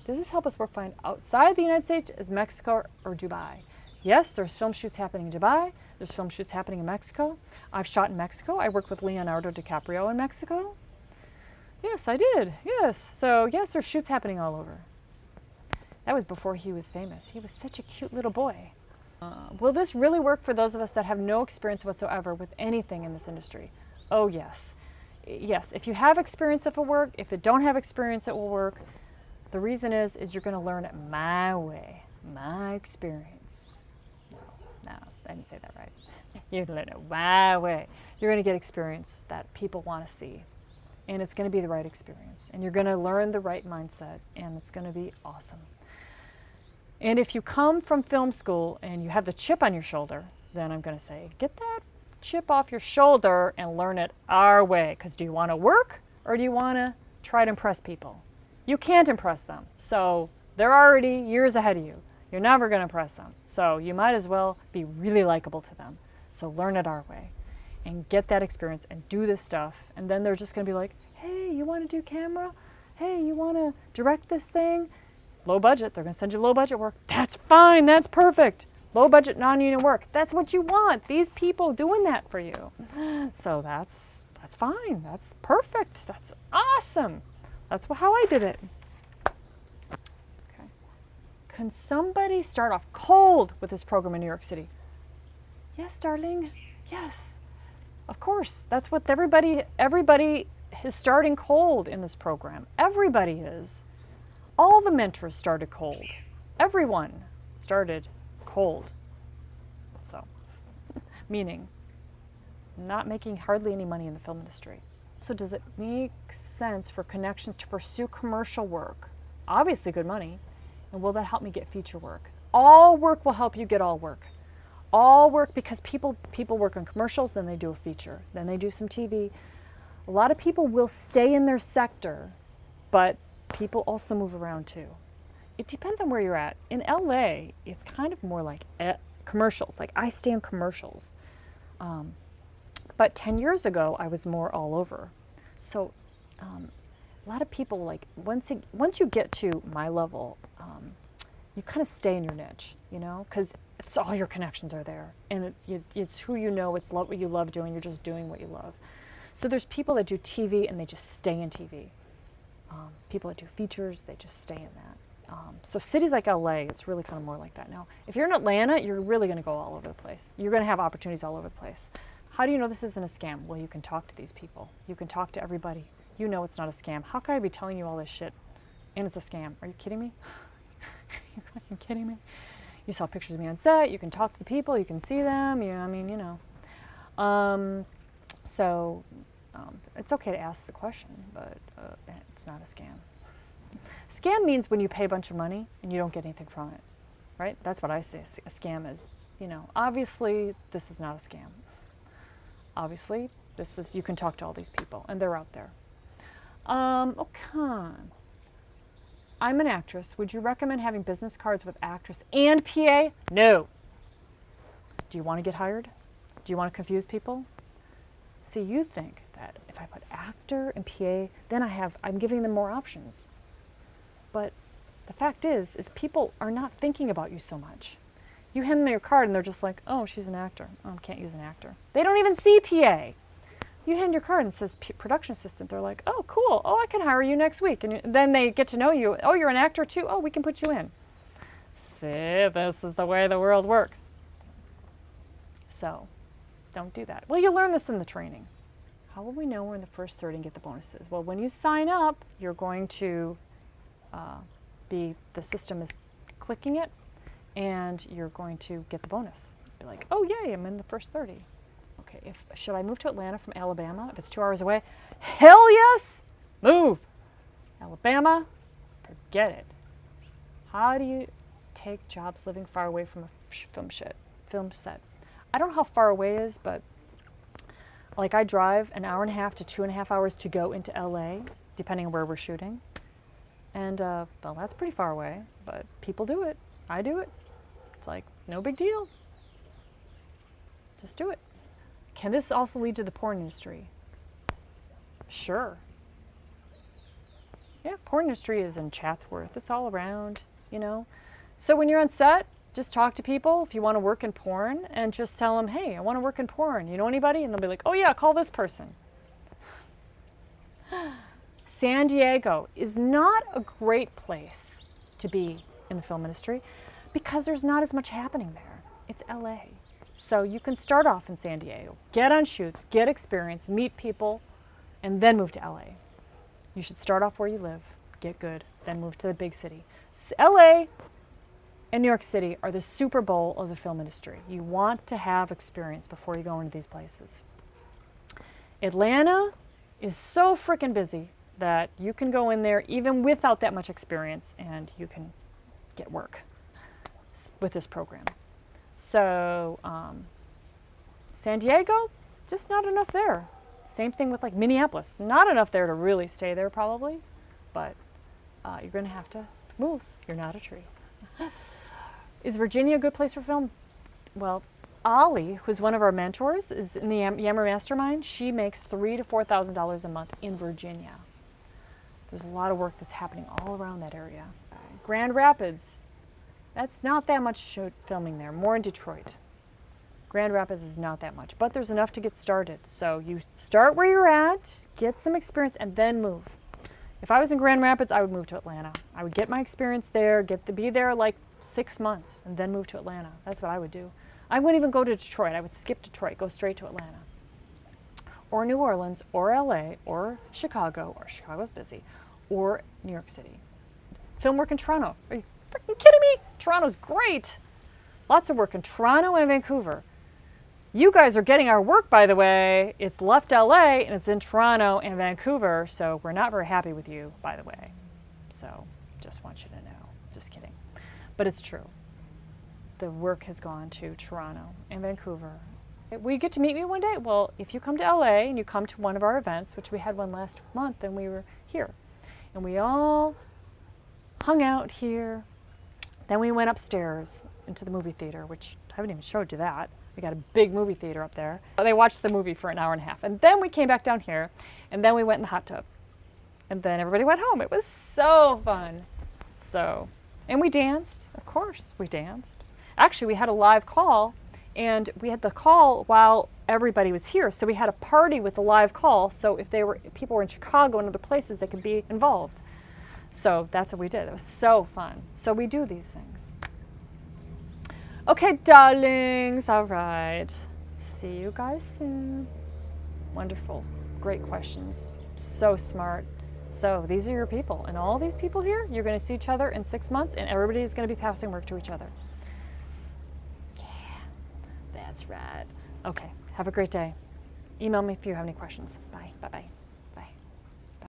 Does this help us work fine outside the United States as Mexico or Dubai? Yes, there's film shoots happening in Dubai. There's film shoots happening in Mexico. I've shot in Mexico. I worked with Leonardo DiCaprio in Mexico. Yes, I did. Yes. So yes, there's shoots happening all over. That was before he was famous. He was such a cute little boy. Will this really work for those of us that have no experience whatsoever with anything in this industry? Oh yes. Yes, if you have experience, it will work. If you don't have experience, it will work. The reason is you're going to learn it my way, my experience. No, I didn't say that right. You're going to learn it my way. You're going to get experience that people want to see, and it's going to be the right experience, and you're going to learn the right mindset, and it's going to be awesome. And if you come from film school and you have the chip on your shoulder, then I'm going to say, get that chip off your shoulder and learn it our way, because do you want to work or do you want to try to impress people? You can't impress them, so they're already years ahead of you. You're never going to impress them, so you might as well be really likable to them. So learn it our way and get that experience and do this stuff, and then they're just going to be like, hey, you want to do camera? Hey, you want to direct this thing? Low budget, they're going to send you low budget work. That's fine, that's perfect. Low budget non-union work, that's what you want. These people doing that for you. So that's fine, that's perfect, that's awesome. That's how I did it. Okay. Can somebody start off cold with this program in New York City? Yes, darling. Yes. Of course. That's what everybody is starting cold in this program. Everybody is. All the mentors started cold. Everyone started cold. So, meaning not making hardly any money in the film industry. So does it make sense for Connections to pursue commercial work? Obviously good money. And will that help me get feature work? All work will help you get all work. All work, because people work on commercials, then they do a feature, then they do some TV. A lot of people will stay in their sector, but people also move around too. It depends on where you're at. In LA, it's kind of more like commercials. Like I stay in commercials. But 10 years ago, I was more all over. So a lot of people, like, once you get to my level, you kind of stay in your niche, you know, because it's all your connections are there. And it's who you know, it's what you love doing, you're just doing what you love. So there's people that do TV and they just stay in TV. People that do features, they just stay in that. So cities like LA, it's really kind of more like that now. If you're in Atlanta, you're really going to go all over the place. You're going to have opportunities all over the place. How do you know this isn't a scam? Well, you can talk to these people. You can talk to everybody. You know it's not a scam. How can I be telling you all this shit and it's a scam? Are you kidding me? You're fucking kidding me? You saw pictures of me on set. You can talk to the people. You can see them. I mean, you know. So it's okay to ask the question, but it's not a scam. Scam means when you pay a bunch of money and you don't get anything from it, right? That's what I say a scam is. You know, obviously this is not a scam. Obviously, this is, you can talk to all these people and they're out there. Okay. I'm an actress. Would you recommend having business cards with actress and PA? No. Do you want to get hired? Do you want to confuse people? See, you think that if I put actor and PA, then I'm giving them more options. But the fact is people are not thinking about you so much. You hand them your card and they're just like, oh, she's an actor. Oh, can't use an actor. They don't even see PA. You hand your card and it says production assistant. They're like, oh, cool. Oh, I can hire you next week. And then they get to know you. Oh, you're an actor too. Oh, we can put you in. See, this is the way the world works. So don't do that. Well, you learn this in the training. How will we know we're in the first 30 and get the bonuses? Well, when you sign up, you're going to the system is clicking it, and you're going to get the bonus. Be like, oh, yay, I'm in the first 30. Okay, should I move to Atlanta from Alabama if it's 2 hours away? Hell yes! Move! Alabama, forget it. How do you take jobs living far away from a film set? I don't know how far away it is, but like I drive an hour and a half to 2.5 hours to go into LA, depending on where we're shooting. And, well, that's pretty far away, but people do it. I do it. It's like, no big deal. Just do it. Can this also lead to the porn industry? Sure. Yeah, porn industry is in Chatsworth. It's all around, you know. So when you're on set, just talk to people if you want to work in porn and just tell them, hey, I want to work in porn. You know anybody? And they'll be like, oh yeah, call this person. San Diego is not a great place to be in the film industry because there's not as much happening there. It's LA. So you can start off in San Diego, get on shoots, get experience, meet people, and then move to LA. You should start off where you live, get good, then move to the big city. LA and New York City are the Super Bowl of the film industry. You want to have experience before you go into these places. Atlanta is so freaking busy that you can go in there even without that much experience and you can get work with this program. So San Diego, just not enough there. Same thing with like Minneapolis, not enough there to really stay there probably, but you're gonna have to move. You're not a tree. Is Virginia a good place for film? Well, Ollie, who's one of our mentors, is in the Yammer Mastermind. She makes $3,000 to $4,000 a month in Virginia. There's a lot of work that's happening all around that area. Grand Rapids, that's not that much filming there, more in Detroit. Grand Rapids is not that much, but there's enough to get started. So you start where you're at, get some experience, and then move. If I was in Grand Rapids, I would move to Atlanta. I would get my experience there, be there like 6 months, and then move to Atlanta. That's what I would do. I wouldn't even go to Detroit. I would skip Detroit, go straight to Atlanta. Or New Orleans, or LA, or Chicago's busy, or New York City. Film work in Toronto. Are you freaking kidding me? Toronto's great. Lots of work in Toronto and Vancouver. You guys are getting our work, by the way. It's left LA and it's in Toronto and Vancouver, so we're not very happy with you, by the way. So just want you to know. Just kidding. But it's true. The work has gone to Toronto and Vancouver. Will you get to meet me one day? Well, if you come to LA and you come to one of our events, which we had one last month, and we were here. And we all hung out here. Then we went upstairs into the movie theater, which I haven't even showed you that. We got a big movie theater up there. They watched the movie for an hour and a half. And then we came back down here, and then we went in the hot tub. And then everybody went home. It was so fun. And we danced. Of course, we danced. Actually, we had a live call, and we had the call while everybody was here. So we had a party with a live call. So if people were in Chicago and other places, they could be involved. So that's what we did. It was so fun. So we do these things. Okay, darlings. All right. See you guys soon. Wonderful. Great questions. So smart. So these are your people. And all these people here, you're going to see each other in 6 months, and everybody is going to be passing work to each other. Yeah, that's right. Okay. Have a great day. Email me if you have any questions. Bye. Bye-bye.